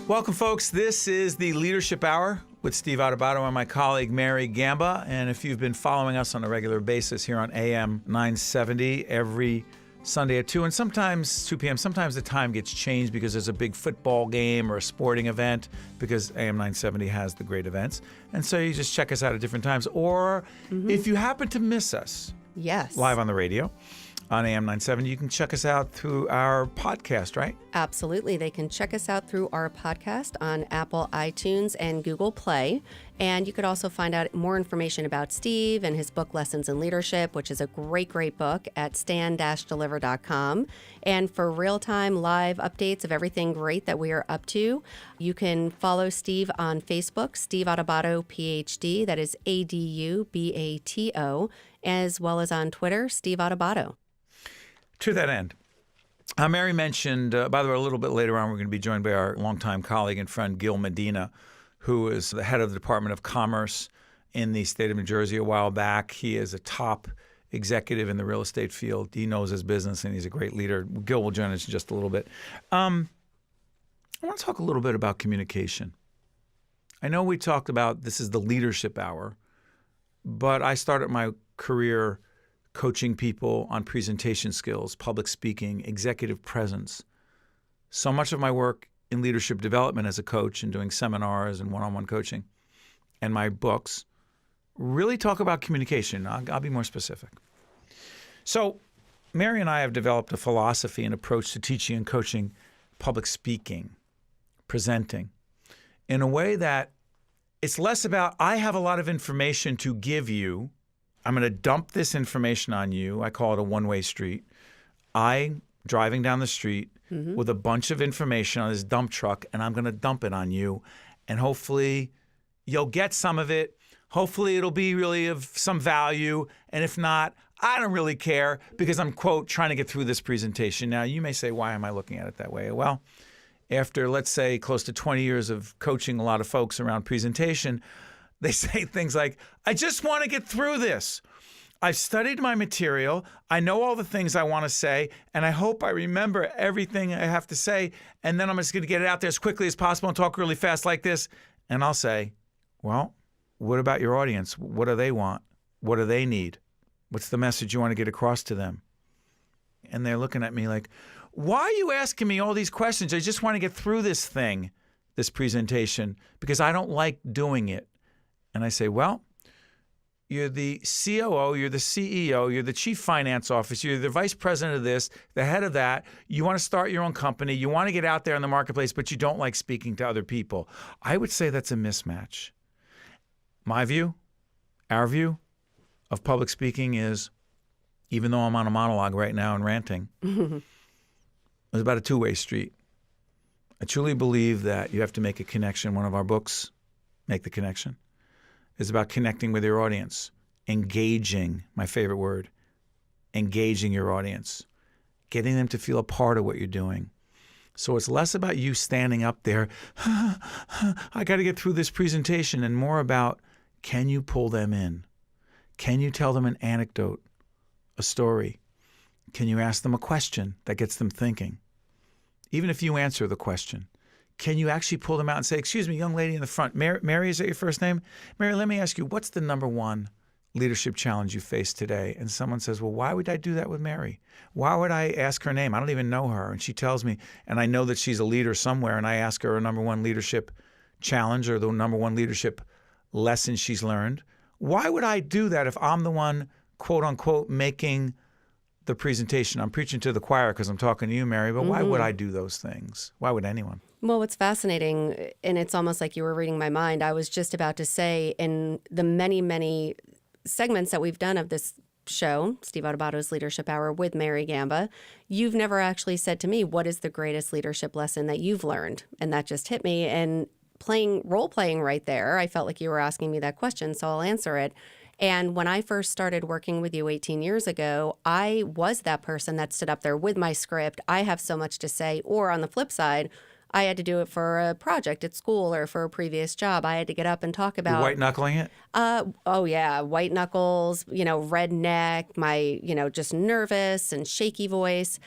Welcome, folks. This is the Leadership Hour with Steve Adubato and my colleague Mary Gamba. And if you've been following us on a regular basis here on AM 970 every Sunday at 2 and sometimes 2 p.m., sometimes the time gets changed because there's a big football game or a sporting event because AM 970 has the great events. And so you just check us out at different times. Or if you happen to miss us live on the radio, on AM 970, you can check us out through our podcast, right? Absolutely. They can check us out through our podcast on Apple, iTunes, and Google Play. And you could also find out more information about Steve and his book, Lessons in Leadership, which is a great, great book at stand-deliver.com. And for real-time live updates of everything great that we are up to, you can follow Steve on Facebook, Steve Adubato, PhD. That is Adubato, as well as on Twitter, Steve Adubato. To that end, Mary mentioned, by the way, a little bit later on, we're going to be joined by our longtime colleague and friend, Gil Medina, who is the head of the Department of Commerce in the state of New Jersey a while back. He is a top executive in the real estate field. He knows his business, and he's a great leader. Gil will join us in just a little bit. I want to talk a little bit about communication. I know we talked about this is the leadership hour, but I started my career coaching people on presentation skills, public speaking, executive presence. So much of my work in leadership development as a coach and doing seminars and one-on-one coaching and my books really talk about communication. I'll be more specific. So Mary and I have developed a philosophy and approach to teaching and coaching public speaking, presenting, in a way that it's less about I have a lot of information to give you. I'm going to dump this information on you. I call it a one-way street. I'm driving down the street with a bunch of information on this dump truck, and I'm going to dump it on you. And hopefully you'll get some of it. Hopefully it'll be really of some value. And if not, I don't really care because I'm, quote, trying to get through this presentation. Now, you may say, why am I looking at it that way? Well, after, let's say, close to 20 years of coaching a lot of folks around presentation, they say things like, I just want to get through this. I've studied my material. I know all the things I want to say, and I hope I remember everything I have to say, and then I'm just going to get it out there as quickly as possible and talk really fast like this. And I'll say, well, what about your audience? What do they want? What do they need? What's the message you want to get across to them? And they're looking at me like, why are you asking me all these questions? I just want to get through this thing, this presentation, because I don't like doing it. And I say, well, you're the COO, you're the CEO, you're the chief finance officer, you're the vice president of this, the head of that. You want to start your own company. You want to get out there in the marketplace, but you don't like speaking to other people. I would say that's a mismatch. My view, our view of public speaking is, even though I'm on a monologue right now and ranting, it's about a two-way street. I truly believe that you have to make a connection. One of our books, Make the Connection, is about connecting with your audience, engaging, my favorite word, engaging your audience, getting them to feel a part of what you're doing. So it's less about you standing up there, I got to get through this presentation, and more about, can you pull them in? Can you tell them an anecdote, a story? Can you ask them a question that gets them thinking? Even if you answer the question, can you actually pull them out and say, excuse me, young lady in the front, Mary, is that your first name? Mary, let me ask you, what's the number one leadership challenge you face today? And someone says, well, why would I do that with Mary? Why would I ask her name? I don't even know her. And she tells me, and I know that she's a leader somewhere, and I ask her a number one leadership challenge or the number one leadership lesson she's learned. Why would I do that if I'm the one, quote unquote, making the presentation? I'm preaching to the choir because I'm talking to you, Mary, but why would I do those things? Why would anyone? Well, what's fascinating, and it's almost like you were reading my mind, I was just about to say, in the many, many segments that we've done of this show, Steve Adubato's Leadership Hour with Mary Gamba, you've never actually said to me, what is the greatest leadership lesson that you've learned? And that just hit me. And role-playing right there, I felt like you were asking me that question, so I'll answer it. And when I first started working with you 18 years ago, I was that person that stood up there with my script. I have so much to say. Or on the flip side, I had to do it for a project at school or for a previous job. I had to get up and talk about... White knuckling it? Oh, yeah. White knuckles, redneck, my, just nervous and shaky voice.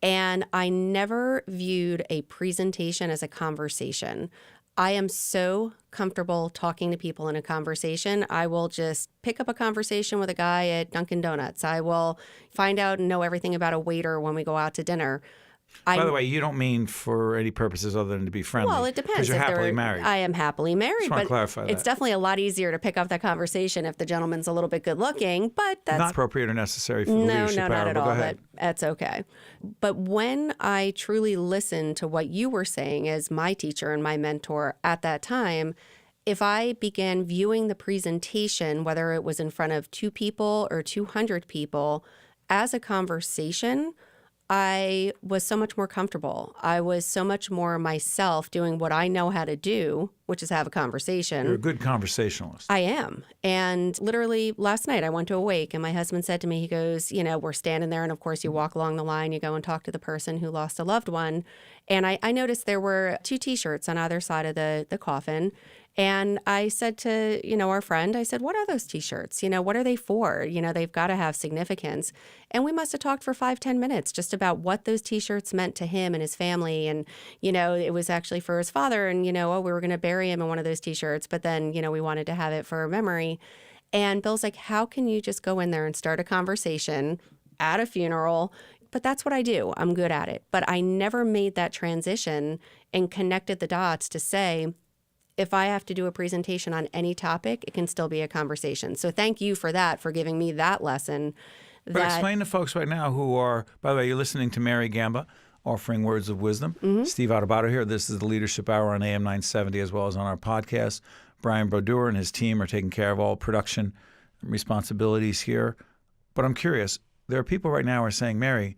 And I never viewed a presentation as a conversation. I am so comfortable talking to people in a conversation. I will just pick up a conversation with a guy at Dunkin' Donuts. I will find out and know everything about a waiter when we go out to dinner. By the way, you don't mean for any purposes other than to be friendly. Well, it depends. Because you're happily married. I am happily married, Just want to but clarify it's that. definitely a lot easier to pick up that conversation if the gentleman's a little bit good looking, but that's Not appropriate or necessary for the leadership no, hour, not at but all, go ahead. but that's okay. But when I truly listened to what you were saying as my teacher and my mentor at that time, if I began viewing the presentation, whether it was in front of 2 people or 200 people, as a conversation, I was so much more comfortable. I was so much more myself doing what I know how to do, which is have a conversation. You're a good conversationalist. I am. And literally last night I went to a wake and my husband said to me, he goes, we're standing there and of course you walk along the line, you go and talk to the person who lost a loved one. And I noticed there were 2 T-shirts on either side of the coffin. And I said to, our friend, I said, what are those T-shirts? What are they for? They've got to have significance. And we must have talked for 5-10 minutes just about what those T-shirts meant to him and his family. And, it was actually for his father. And, we were going to bury him in one of those T-shirts. But then, we wanted to have it for a memory. And Bill's like, how can you just go in there and start a conversation at a funeral? But that's what I do. I'm good at it. But I never made that transition and connected the dots to say, if I have to do a presentation on any topic, it can still be a conversation. So thank you for that, for giving me that lesson. But explain to folks right now who are, by the way, you're listening to Mary Gamba, offering words of wisdom. Steve Adubato here. This is the Leadership Hour on AM 970 as well as on our podcast. Brian Brodeur and his team are taking care of all production responsibilities here. But I'm curious, there are people right now who are saying, Mary,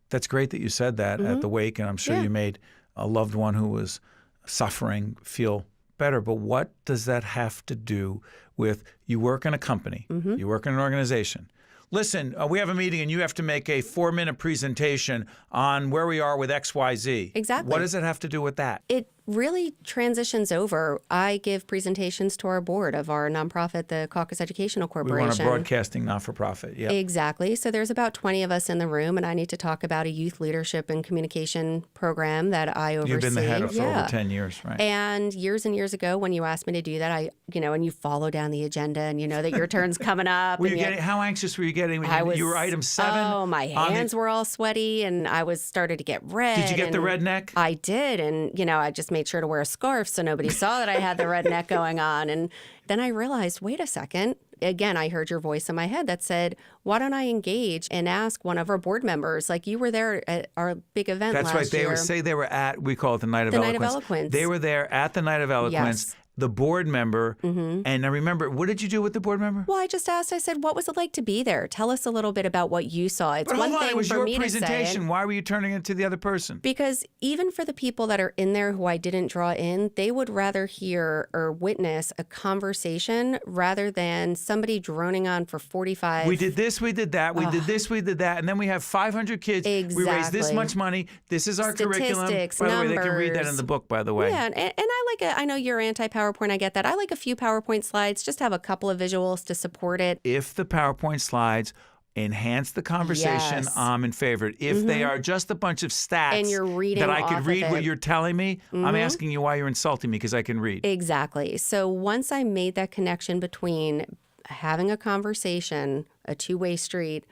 that's great that you said that at the wake, and I'm sure you made a loved one who was suffering feel better. But what does that have to do with you work in a company, you work in an organization? Listen, we have a meeting and you have to make a 4-minute presentation on where we are with XYZ. Exactly. What does it have to do with that? It really transitions over. I give presentations to our board of our nonprofit, the Caucus Educational Corporation. We want a broadcasting not-for-profit. Yeah. Exactly. So there's about 20 of us in the room, and I need to talk about a youth leadership and communication program that I oversee. You've been the head of for over 10 years, right? And years ago, when you asked me to do that, and you follow down the agenda, and you know that your turn's coming up. How anxious were you getting when you were item 7? Oh, my hands were all sweaty, and I started to get red. Did you get the red neck? I did, and I just made sure to wear a scarf so nobody saw that I had the red neck going on. And then I realized, wait a second. Again, I heard your voice in my head that said, why don't I engage and ask one of our board members? Like you were there at our big event last year. That's right. They were at, we call it the Night of Eloquence. The Night of Eloquence. They were there at the Night of Eloquence. Yes. The board member, and I remember, what did you do with the board member? Well, I just asked, I said, what was it like to be there? Tell us a little bit about what you saw. It's but one hold on, thing it was for your me presentation. to say. Why were you turning it to the other person? Because even for the people that are in there who I didn't draw in, they would rather hear or witness a conversation rather than somebody droning on for 45. We did this, we did that, we did this, we did that, and then we have 500 kids. Exactly. We raised this much money. This is our curriculum. By the way, they can read that in the book, by the way. Yeah, and I know you're anti-PowerPoint. I get that. I like a few PowerPoint slides, just have a couple of visuals to support it. If the PowerPoint slides enhance the conversation, yes. I'm in favor. If they are just a bunch of stats and you're reading that I could off read of what it. you're telling me, I'm asking you why you're insulting me because I can read. Exactly. So once I made that connection between having a conversation, a two-way street,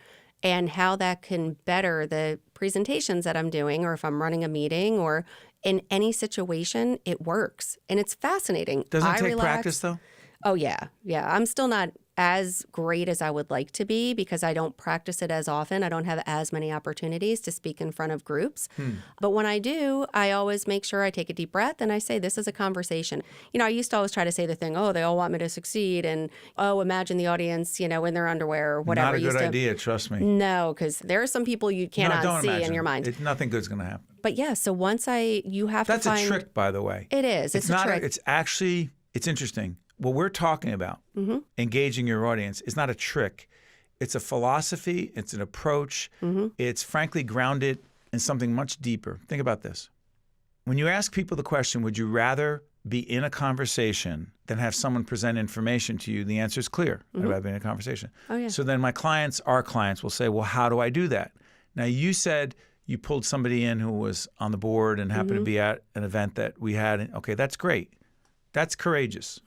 and how that can better the presentations that I'm doing, or if I'm running a meeting or in any situation, it works. And it's fascinating. Doesn't it take practice, though? Oh, yeah. Yeah. I'm still not as great as I would like to be because I don't practice it as often. I don't have as many opportunities to speak in front of groups. But when I do, I always make sure I take a deep breath and I say, this is a conversation. I used to always try to say the thing, oh, they all want me to succeed. And, oh, imagine the audience, in their underwear or whatever. Not a good idea, trust me. No, because there are some people you cannot see in your mind. Nothing good's going to happen. But yeah, so once you have That's to find. a trick, by the way. It is. It's a trick. It's actually, it's interesting. What we're talking about, engaging your audience, is not a trick. It's a philosophy. It's an approach. It's frankly grounded in something much deeper. Think about this. When you ask people the question, would you rather be in a conversation than have someone present information to you, the answer is clear. I'd rather be in a conversation. Oh, yeah. So then our clients will say, well, how do I do that? Now, you said you pulled somebody in who was on the board and happened to be at an event that we had. Okay, that's great. That's courageous.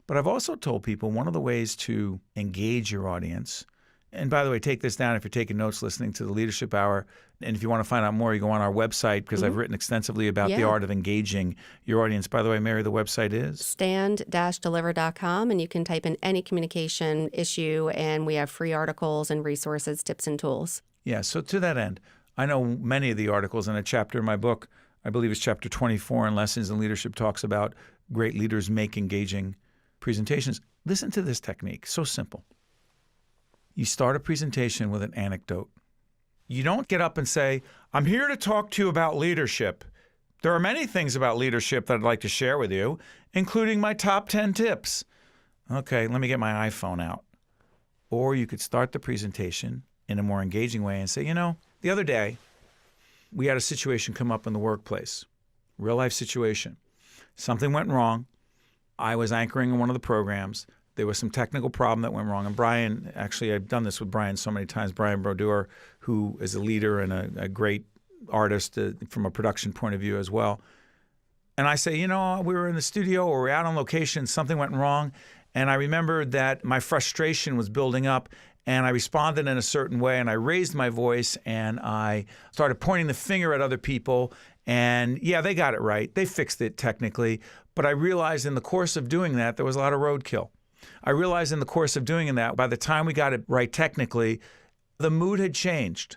But I've also told people one of the ways to engage your audience, and by the way, take this down if you're taking notes listening to the Leadership Hour. And if you want to find out more, you go on our website because I've written extensively about the art of engaging your audience. By the way, Mary, the website is? stand-deliver.com, and you can type in any communication issue, and we have free articles and resources, tips and tools. Yeah, so to that end, I know many of the articles in a chapter in my book, I believe it's chapter 24 in Lessons in Leadership, talks about great leaders make engaging presentations. Listen to this technique, so simple. You start a presentation with an anecdote. You don't get up and say, I'm here to talk to you about leadership. There are many things about leadership that I'd like to share with you, including my top 10 tips. Okay, let me get my iPhone out. Or you could start the presentation in a more engaging way and say, the other day, we had a situation come up in the workplace, real life situation. Something went wrong. I was anchoring in one of the programs. There was some technical problem that went wrong. And Brian, actually, I've done this with Brian so many times, Brian Brodeur, who is a leader and a great artist from a production point of view as well. And I say, we were in the studio or we're out on location, something went wrong. And I remembered that my frustration was building up, and I responded in a certain way, and I raised my voice, and I started pointing the finger at other people. And yeah, they got it right. They fixed it technically. But I realized in the course of doing that, there was a lot of roadkill. I realized in the course of doing that, by the time we got it right technically, the mood had changed.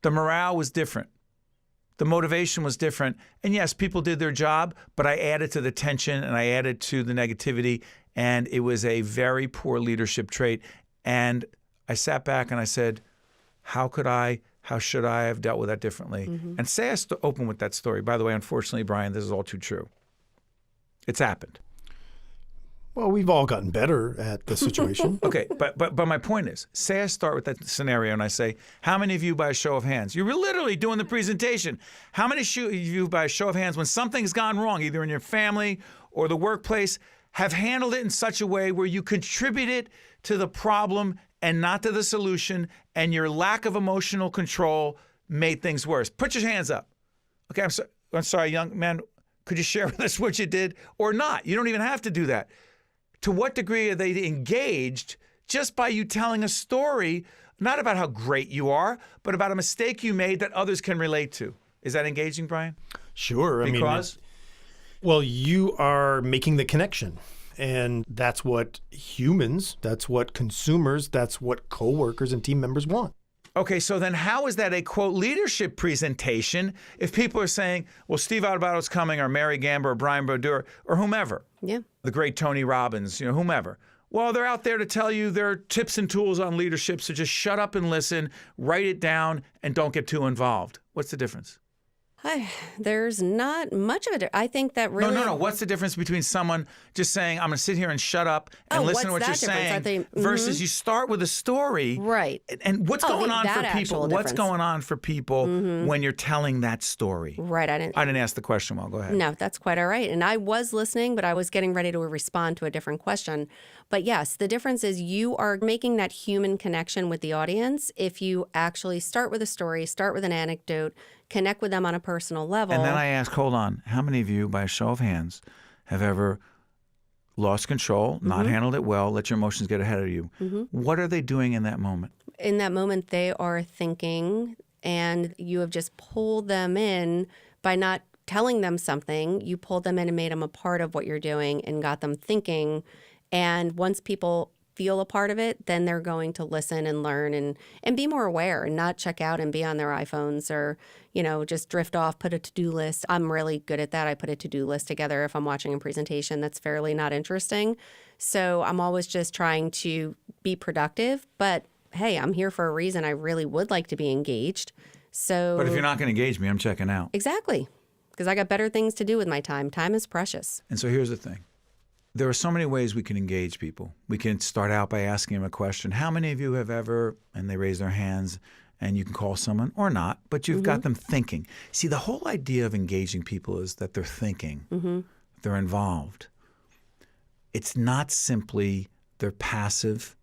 The morale was different. The motivation was different. And yes, people did their job, but I added to the tension and I added to the negativity. And it was a very poor leadership trait. And I sat back and I said, how should I have dealt with that differently? And say I open with that story. By the way, unfortunately, Brian, this is all too true. It's happened. Well, we've all gotten better at the situation. Okay, but my point is, say I start with that scenario and I say, how many of you by a show of hands? You're literally doing the presentation. How many of you by a show of hands, when something's gone wrong, either in your family or the workplace, have handled it in such a way where you contributed to the problem and not to the solution, and your lack of emotional control made things worse? Put your hands up. Okay, I'm sorry, young man, could you share with us what you did or not? You don't even have to do that. To what degree are they engaged just by you telling a story, not about how great you are, but about a mistake you made that others can relate to? Is that engaging, Brian? Sure. Because? Well, you are making the connection. And that's what humans, that's what consumers, that's what coworkers and team members want. Okay, so then how is that a, quote, leadership presentation if people are saying, well, Steve Adubato's coming, or Mary Gamber, or Brian Brodeur, or whomever, the great Tony Robbins, whomever. Well, they're out there to tell you their tips and tools on leadership, so just shut up and listen, write it down, and don't get too involved. What's the difference? There's not much of it. I think that really... No. What's the difference between someone just saying, I'm going to sit here and shut up and listen to what you're saying, versus you start with a story? Right. And what's going on for people? What's going on for people when you're telling that story? Right. I didn't ask the question well. Go ahead. No, that's quite all right. And I was listening, but I was getting ready to respond to a different question. But yes, the difference is you are making that human connection with the audience if you actually start with a story, start with an anecdote, connect with them on a personal level. And then I ask, hold on, how many of you, by a show of hands, have ever lost control, not handled it well, let your emotions get ahead of you? What are they doing in that moment? In that moment, they are thinking, and you have just pulled them in by not telling them something. You pulled them in and made them a part of what you're doing and got them thinking. And once people feel a part of it, then they're going to listen and learn and be more aware and not check out and be on their iPhones or, just drift off, put a to-do list. I'm really good at that. I put a to-do list together if I'm watching a presentation that's fairly not interesting. So I'm always just trying to be productive. But hey, I'm here for a reason. I really would like to be engaged. So, but if you're not going to engage me, I'm checking out. Exactly. Because I got better things to do with my time. Time is precious. And so here's the thing. There are so many ways we can engage people. We can start out by asking them a question. How many of you have ever, and they raise their hands, and you can call someone or not, but you've got them thinking. See, the whole idea of engaging people is that they're thinking, they're involved. It's not simply they're passive,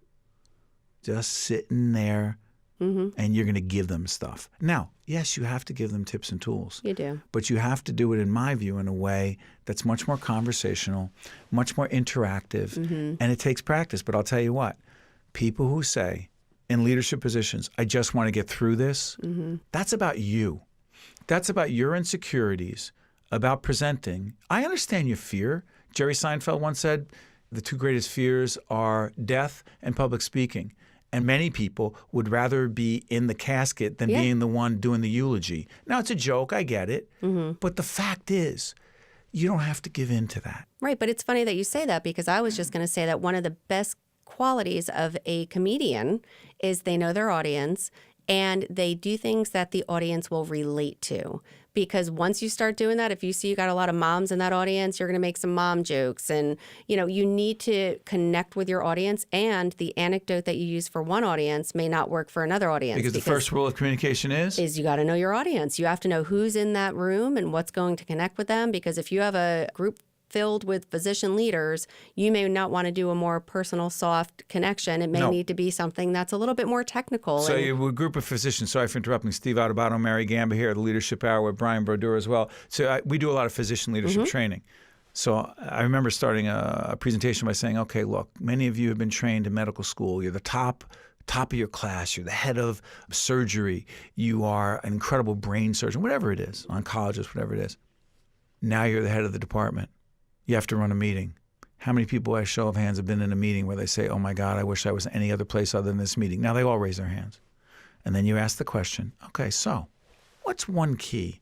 just sitting there and you're going to give them stuff. Now, yes, you have to give them tips and tools. You do. But you have to do it, in my view, in a way that's much more conversational, much more interactive, and it takes practice. But I'll tell you what, people who say in leadership positions, I just want to get through this, that's about you. That's about your insecurities, about presenting. I understand your fear. Jerry Seinfeld once said, the two greatest fears are death and public speaking. And many people would rather be in the casket than being the one doing the eulogy. Now, it's a joke. I get it. But the fact is, you don't have to give in to that. Right. But it's funny that you say that, because I was just going to say that one of the best qualities of a comedian is they know their audience and they do things that the audience will relate to. Because once you start doing that, if you see you got a lot of moms in that audience, you're going to make some mom jokes. And, you need to connect with your audience. And the anecdote that you use for one audience may not work for another audience. Because the first rule of communication is you got to know your audience. You have to know who's in that room and what's going to connect with them. Because if you have a group filled with physician leaders, you may not want to do a more personal, soft connection. It may need to be something that's a little bit more technical. So you a group of physicians, sorry for interrupting, Steve Adubato, Mary Gamba here at the Leadership Hour with Brian Brodeur as well. So we do a lot of physician leadership training. So I remember starting a presentation by saying, okay, look, many of you have been trained in medical school. You're the top of your class. You're the head of surgery. You are an incredible brain surgeon, whatever it is, oncologist, whatever it is. Now you're the head of the department. You have to run a meeting. How many people, by show of hands, have been in a meeting where they say, oh my God, I wish I was any other place other than this meeting? Now they all raise their hands. And then you ask the question, okay, so what's one key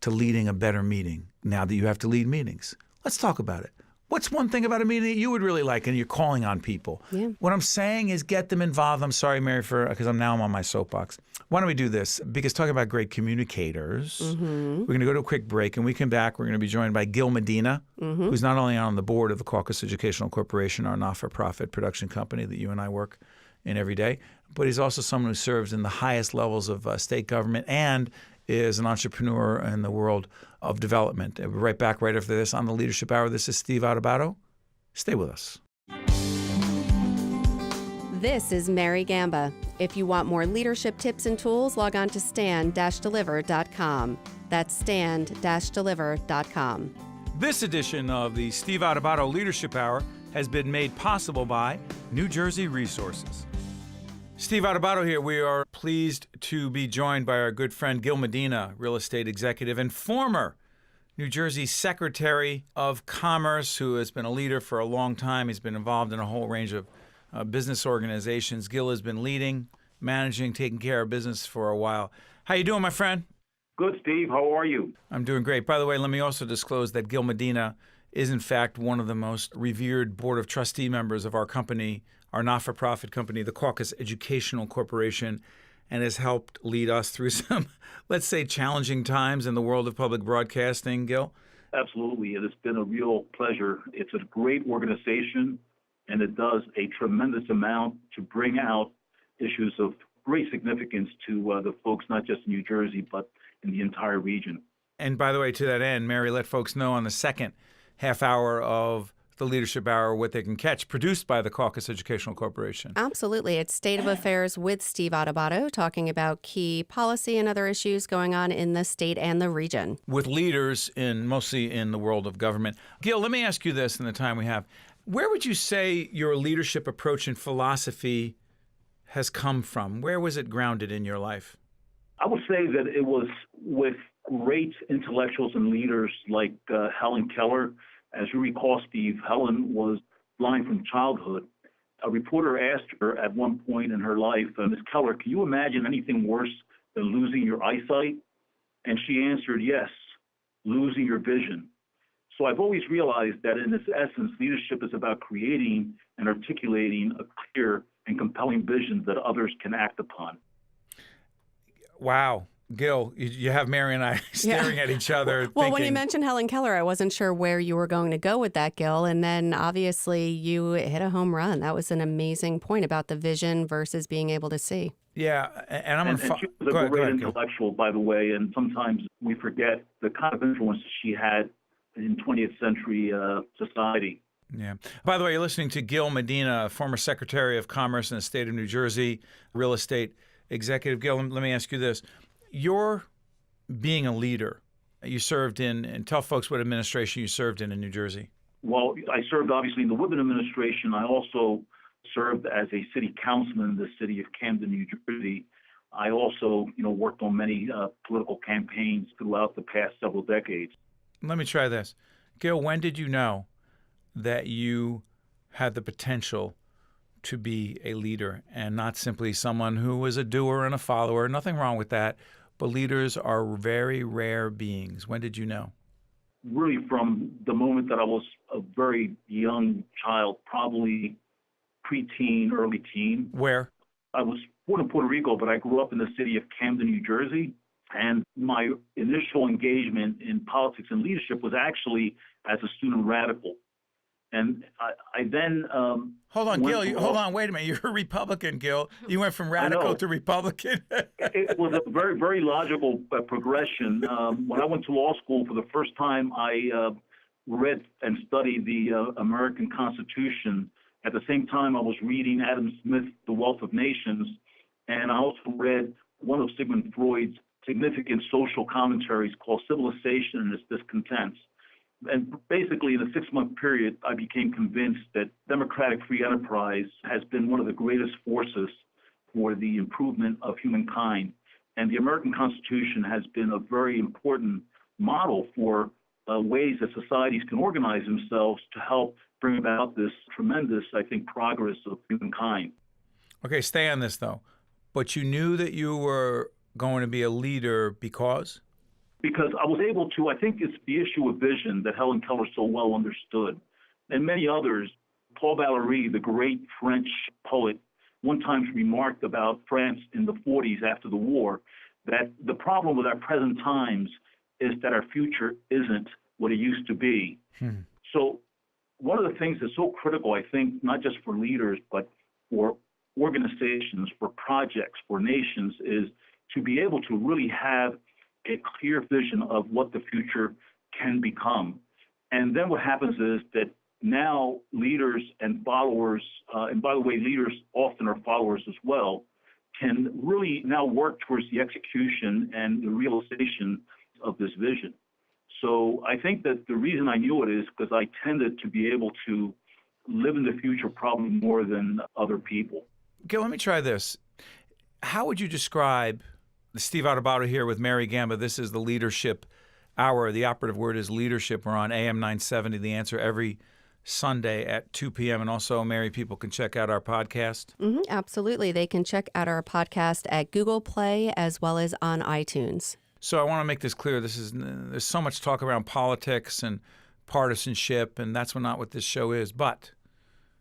to leading a better meeting now that you have to lead meetings? Let's talk about it. What's one thing about a meeting that you would really like and you're calling on people? Yeah. What I'm saying is get them involved. I'm sorry, Mary, because I'm on my soapbox. Why don't we do this? Because talking about great communicators, we're going to go to a quick break, and we come back. We're going to be joined by Gil Medina, who's not only on the board of the Caucus Educational Corporation, our not-for-profit production company that you and I work in every day, but he's also someone who serves in the highest levels of state government and is an entrepreneur in the world of development. We'll be right back right after this on the Leadership Hour. This is Steve Adubato. Stay with us. This is Mary Gamba. If you want more leadership tips and tools, log on to stand-deliver.com. That's stand-deliver.com. This edition of the Steve Adubato Leadership Hour has been made possible by New Jersey Resources. Steve Adubato here. We are pleased to be joined by our good friend Gil Medina, real estate executive and former New Jersey Secretary of Commerce, who has been a leader for a long time. He's been involved in a whole range of business organizations. Gil has been leading, managing, taking care of business for a while. How you doing, my friend? Good, Steve. How are you? I'm doing great. By the way, let me also disclose that Gil Medina is, in fact, one of the most revered Board of Trustee members of our company, our not-for-profit company, the Caucus Educational Corporation, and has helped lead us through some, let's say, challenging times in the world of public broadcasting. Gil? Absolutely. It has been a real pleasure. It's a great organization, and it does a tremendous amount to bring out issues of great significance to the folks, not just in New Jersey, but in the entire region. And by the way, to that end, Mary, let folks know on the second half hour of the Leadership Hour what they can catch, produced by the Caucus Educational Corporation. Absolutely. It's State of Affairs with Steve Adubato, talking about key policy and other issues going on in the state and the region. With leaders mostly in the world of government. Gil, let me ask you this in the time we have. Where would you say your leadership approach and philosophy has come from? Where was it grounded in your life? I would say that it was with great intellectuals and leaders like Helen Keller. As you recall, Steve, Helen was blind from childhood. A reporter asked her at one point in her life, Ms. Keller, can you imagine anything worse than losing your eyesight? And she answered, yes, losing your vision. So I've always realized that in its essence, leadership is about creating and articulating a clear and compelling vision that others can act upon. Wow. Gil, you have Mary and I staring at each other. Well, when you mentioned Helen Keller, I wasn't sure where you were going to go with that, Gil. And then obviously you hit a home run. That was an amazing point about the vision versus being able to see. Yeah, and I'm going to... She was a great intellectual, by the way, and sometimes we forget the kind of influence she had in 20th century society. Yeah. By the way, you're listening to Gil Medina, former Secretary of Commerce in the state of New Jersey, real estate executive. Gil, let me ask you this. You're being a leader. You served and tell folks what administration you served in New Jersey. Well, I served obviously in the Woodman administration. I also served as a city councilman in the city of Camden, New Jersey. I also, worked on many political campaigns throughout the past several decades. Let me try this. Gil, when did you know that you had the potential to be a leader and not simply someone who was a doer and a follower? Nothing wrong with that, but leaders are very rare beings. When did you know? Really from the moment that I was a very young child, probably preteen, early teen. Where? I was born in Puerto Rico, but I grew up in the city of Camden, New Jersey. And my initial engagement in politics and leadership was actually as a student radical. And I then hold on, Gil. Hold on. Wait a minute. You're a Republican, Gil. You went from radical to Republican. It was a very, very logical progression. When I went to law school for the first time, I read and studied the American Constitution. At the same time, I was reading Adam Smith's The Wealth of Nations, and I also read one of Sigmund Freud's significant social commentaries called Civilization and Its Discontents. And basically, in a 6-month period, I became convinced that democratic free enterprise has been one of the greatest forces for the improvement of humankind. And the American Constitution has been a very important model for ways that societies can organize themselves to help bring about this tremendous, I think, progress of humankind. Okay, stay on this, though. But you knew that you were going to be a leader because? Because I was able to, I think it's the issue of vision that Helen Keller so well understood, and many others. Paul Valéry, the great French poet, one time remarked about France in the 40s after the war, that the problem with our present times is that our future isn't what it used to be. So one of the things that's so critical, I think, not just for leaders, but for organizations, for projects, for nations, is to be able to really have a clear vision of what the future can become. And then what happens is that now leaders and followers, and by the way, leaders often are followers as well, can really now work towards the execution and the realization of this vision. So I think that the reason I knew it is because I tended to be able to live in the future probably more than other people. Gil, let me try this. How would you describe Steve Adubato here with Mary Gamba? This is the Leadership Hour. The operative word is leadership. We're on AM 970, The Answer, every Sunday at 2 p.m. And also, Mary, people can check out our podcast. Absolutely. They can check out our podcast at Google Play as well as on iTunes. So I want to make this clear. There's so much talk around politics and partisanship, and that's not what this show is. But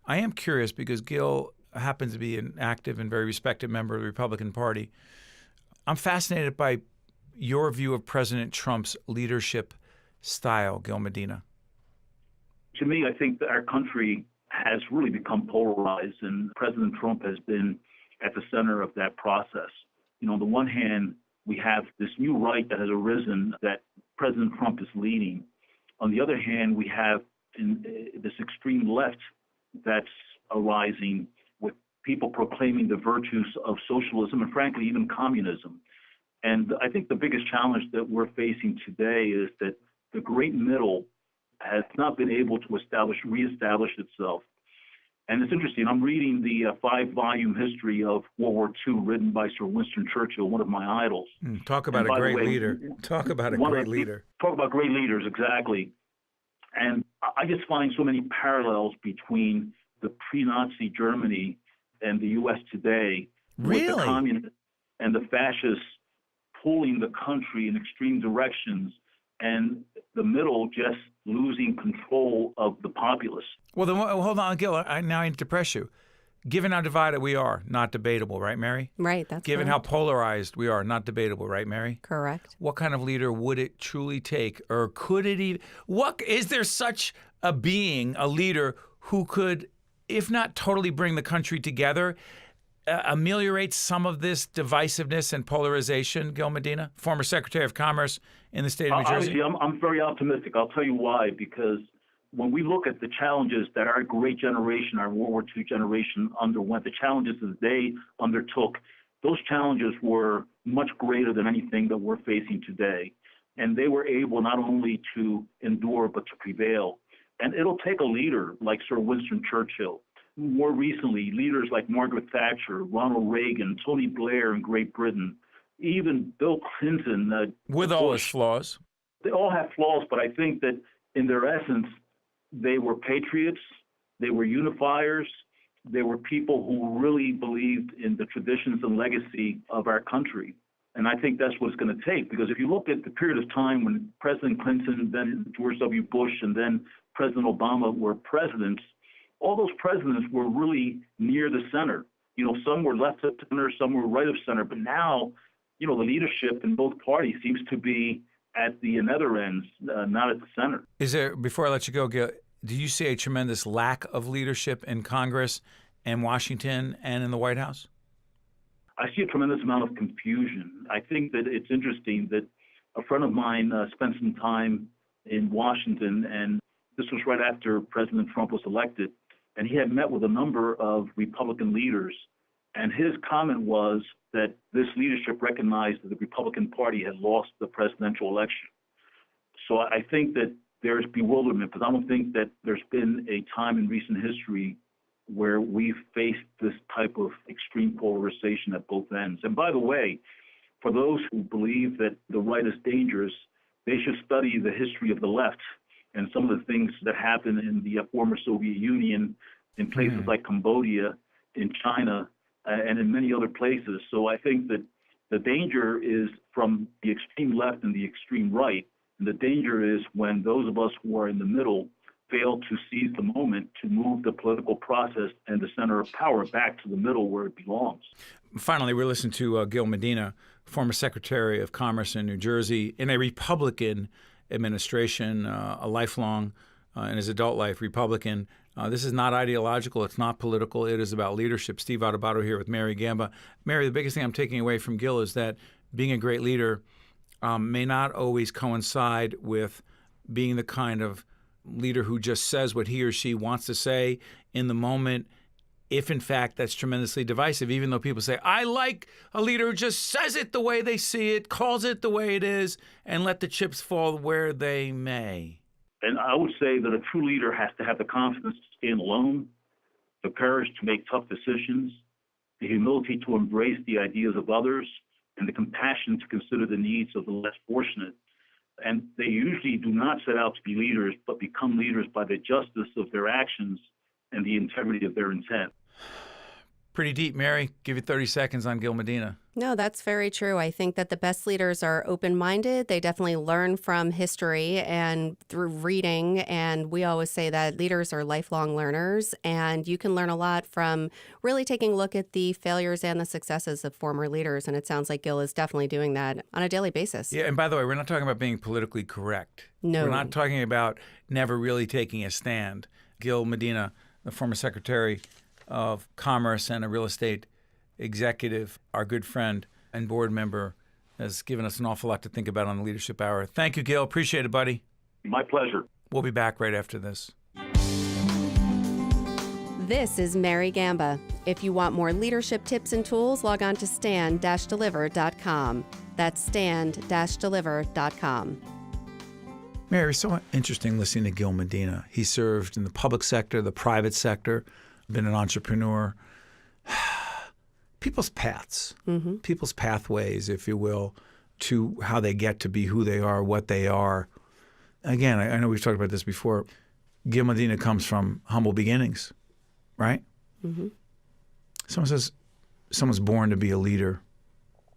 I am curious because Gil happens to be an active and very respected member of the Republican Party. I'm fascinated by your view of President Trump's leadership style, Gil Medina. To me, I think that our country has really become polarized, and President Trump has been at the center of that process. On the one hand, we have this new right that has arisen that President Trump is leading. On the other hand, we have this extreme left that's arising with people proclaiming the virtues of socialism and, frankly, even communism. And I think the biggest challenge that we're facing today is that the great middle has not been able to reestablish itself. And it's interesting. I'm reading the 5-volume history of World War II written by Sir Winston Churchill, one of my idols. Talk about a great leader. Talk about a great leader. Talk about great leaders, exactly. And I just find so many parallels between the pre-Nazi Germany and the U.S. today. Really? With the communists and the fascists pulling the country in extreme directions, and the middle just losing control of the populace. Well, then, hold on, Gil. Now I need to press you. Given how divided we are, not debatable, right, Mary? Right, that's Given correct. how polarized we are, not debatable, right, Mary? Correct. What kind of leader would it truly take, or could it even? Is there such a being, a leader, who could, if not totally bring the country together, ameliorate some of this divisiveness and polarization? Gil Medina, former Secretary of Commerce in the state of New Jersey. Obviously, I'm very optimistic. I'll tell you why. Because when we look at the challenges that our great generation, our World War II generation underwent, the challenges that they undertook those challenges were much greater than anything that we're facing today. And they were able not only to endure, but to prevail. And it'll take a leader like Sir Winston Churchill. More recently, leaders like Margaret Thatcher, Ronald Reagan, Tony Blair in Great Britain, even Bill Clinton. With all his flaws. They all have flaws, but I think that in their essence, they were patriots, they were unifiers, they were people who really believed in the traditions and legacy of our country. And I think that's what it's going to take, because if you look at the period of time when President Clinton, then George W. Bush, and then President Obama were presidents, all those presidents were really near the center. You know, some were left of center, some were right of center. But now, you know, the leadership in both parties seems to be at the nether ends, not at the center. Is there, before I let you go, Gil, do you see a tremendous lack of leadership in Congress and Washington and in the White House? I see a tremendous amount of confusion. I think that it's interesting that a friend of mine spent some time in Washington, and this was right after President Trump was elected, and he had met with a number of Republican leaders. And his comment was that this leadership recognized that the Republican Party had lost the presidential election. So I think that there's bewilderment, because I don't think that there's been a time in recent history where we've faced this type of extreme polarization at both ends. And by the way, for those who believe that the right is dangerous, they should study the history of the left and some of the things that happened in the former Soviet Union, in places like Cambodia, in China, and in many other places. So I think that the danger is from the extreme left and the extreme right. And the danger is when those of us who are in the middle fail to seize the moment to move the political process and the center of power back to the middle where it belongs. Finally, we're listening to Gil Medina, former Secretary of Commerce in New Jersey, in a Republican administration, a lifelong, in his adult life, Republican. This is not ideological. It's not political. It is about leadership. Steve Adubato here with Mary Gamba. Mary, the biggest thing I'm taking away from Gil is that being a great leader may not always coincide with being the kind of leader who just says what he or she wants to say in the moment, if in fact that's tremendously divisive, even though people say, I like a leader who just says it the way they see it, calls it the way it is, and let the chips fall where they may. And I would say that a true leader has to have the confidence to stand alone, the courage to make tough decisions, the humility to embrace the ideas of others, and the compassion to consider the needs of the less fortunate. And they usually do not set out to be leaders, but become leaders by the justice of their actions and the integrity of their intent. Pretty deep, Mary. Give you 30 seconds on Gil Medina. No, that's very true. I think that the best leaders are open-minded. They definitely learn from history and through reading. And we always say that leaders are lifelong learners. And you can learn a lot from really taking a look at the failures and the successes of former leaders. And it sounds like Gil is definitely doing that on a daily basis. Yeah, and by the way, we're not talking about being politically correct. No. We're not talking about never really taking a stand. Gil Medina, the former Secretary of Commerce and a real estate executive, our good friend and board member, has given us an awful lot to think about on the Leadership Hour. Thank you, Gil. Appreciate it, buddy. My pleasure. We'll be back right after this. This is Mary Gamba. If you want more leadership tips and tools, log on to stand-deliver.com. That's stand-deliver.com. Mary, it's so interesting listening to Gil Medina. He served in the public sector, the private sector, been an entrepreneur. People's paths, people's pathways, if you will, to how they get to be who they are, what they are. Again, I know we've talked about this before. Gil Medina comes from humble beginnings, right? Mm-hmm. Someone says someone's born to be a leader.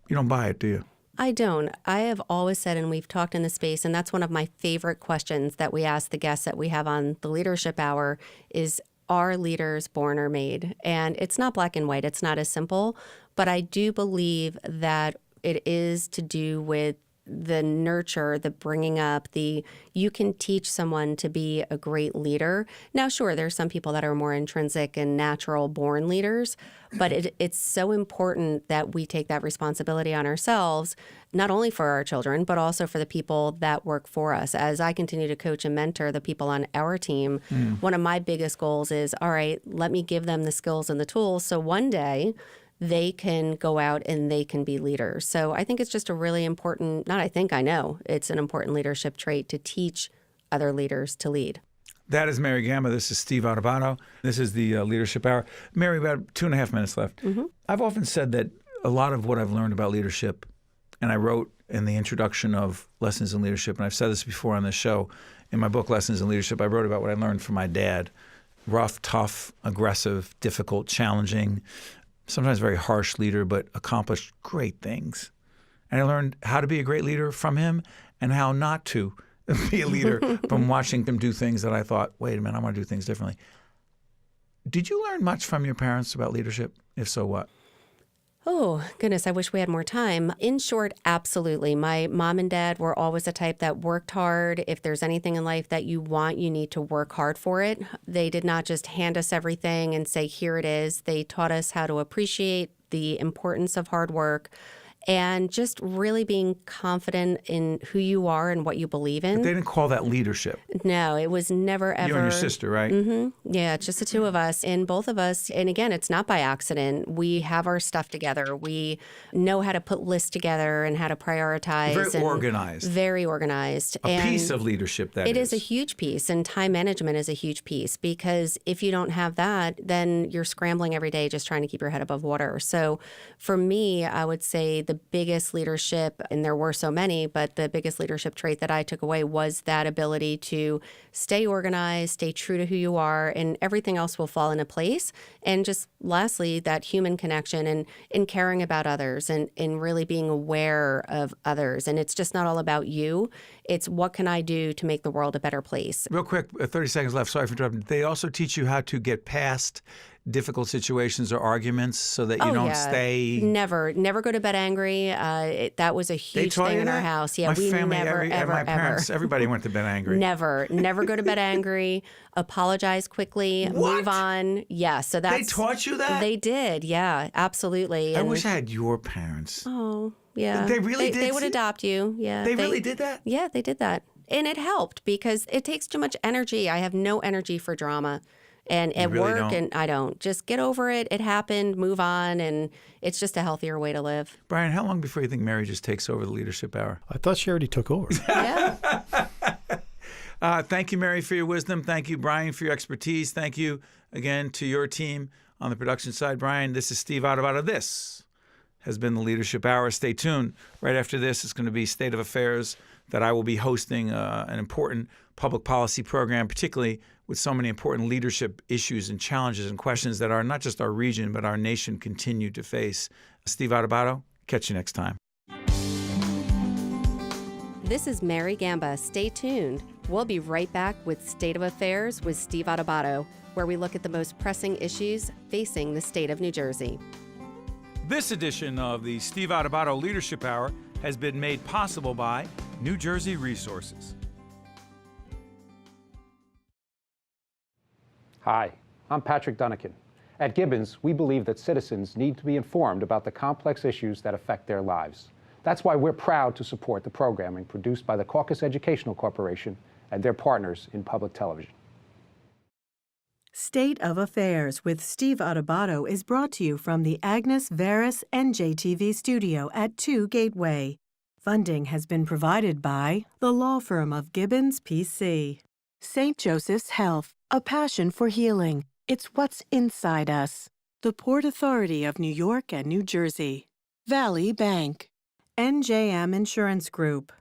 You don't buy it, do you? I don't. I have always said, and we've talked in the space, and that's one of my favorite questions that we ask the guests that we have on the Leadership Hour is, are leaders born or made? And it's not black and white. It's not as simple. But I do believe that it is to do with the nurture, the bringing up, you can teach someone to be a great leader. Now, sure, there's some people that are more intrinsic and natural born leaders, but it's so important that we take that responsibility on ourselves, not only for our children, but also for the people that work for us. As I continue to coach and mentor the people on our team, one of my biggest goals is, all right, let me give them the skills and the tools so one day they can go out and they can be leaders. So I think it's just a really important, I know, it's an important leadership trait to teach other leaders to lead. That is Mary Gamba. This is Steve Adubato. This is the Leadership Hour. Mary, about 2.5 minutes left. I've often said that a lot of what I've learned about leadership, and I wrote in the introduction of Lessons in Leadership, and I've said this before on this show, in my book, Lessons in Leadership, I wrote about what I learned from my dad. Rough, tough, aggressive, difficult, challenging, sometimes very harsh leader, but accomplished great things. And I learned how to be a great leader from him and how not to be a leader from watching them do things that I thought, wait a minute, I want to do things differently. Did you learn much from your parents about leadership? If so, what? Oh, goodness, I wish we had more time. In short, absolutely. My mom and dad were always the type that worked hard. If there's anything in life that you want, you need to work hard for it. They did not just hand us everything and say, here it is. They taught us how to appreciate the importance of hard work and just really being confident in who you are and what you believe in. But they didn't call that leadership. No, it was never, ever. You and your sister, right? Yeah, just the two of us. And both of us, and again, it's not by accident. We have our stuff together. We know how to put lists together and how to prioritize. Very organized. Very organized. A piece of leadership, that is. It is a huge piece, and time management is a huge piece, because if you don't have that, then you're scrambling every day just trying to keep your head above water. So for me, I would say the biggest leadership, and there were so many, but the biggest leadership trait that I took away was that ability to stay organized, stay true to who you are, and everything else will fall into place. And just lastly, that human connection and caring about others and really being aware of others. And it's just not all about you. It's what can I do to make the world a better place. Real quick, 30 seconds left. Sorry for interrupting. They also teach you how to get past difficult situations or arguments so that you don't stay. Never go to bed angry. That was a huge thing in our house. Yeah, my we family, never, my parents, everybody went to bed angry. Never go to bed angry. Apologize quickly. Move on. Yeah, so that's. They taught you that? They did. Yeah, absolutely. I wish I had your parents. Oh, yeah. They really did. They would adopt you. Yeah. They really did that? Yeah, they did that, and it helped because it takes too much energy. I have no energy for drama. And at really work, don't. and I don't. Just get over it. It happened. Move on. And it's just a healthier way to live. Brian, how long before you think Mary just takes over the leadership hour? I thought she already took over. Yeah. Thank you, Mary, for your wisdom. Thank you, Brian, for your expertise. Thank you again to your team on the production side. Brian, this is Steve Adubato. This has been the Leadership Hour. Stay tuned. Right after this, it's going to be State of Affairs that I will be hosting an important public policy program, particularly with so many important leadership issues and challenges and questions that are not just our region, but our nation continue to face. Steve Adubato, catch you next time. This is Mary Gamba. Stay tuned. We'll be right back with State of Affairs with Steve Adubato, where we look at the most pressing issues facing the state of New Jersey. This edition of the Steve Adubato Leadership Hour has been made possible by New Jersey Resources. Hi, I'm Patrick Dunnican. At Gibbons, we believe that citizens need to be informed about the complex issues that affect their lives. That's why we're proud to support the programming produced by the Caucus Educational Corporation and their partners in public television. State of Affairs with Steve Adubato is brought to you from the Agnes Veris NJTV studio at 2 Gateway. Funding has been provided by the law firm of Gibbons, P.C. St. Joseph's Health, a passion for healing. It's what's inside us. The Port Authority of New York and New Jersey. Valley Bank. NJM Insurance Group.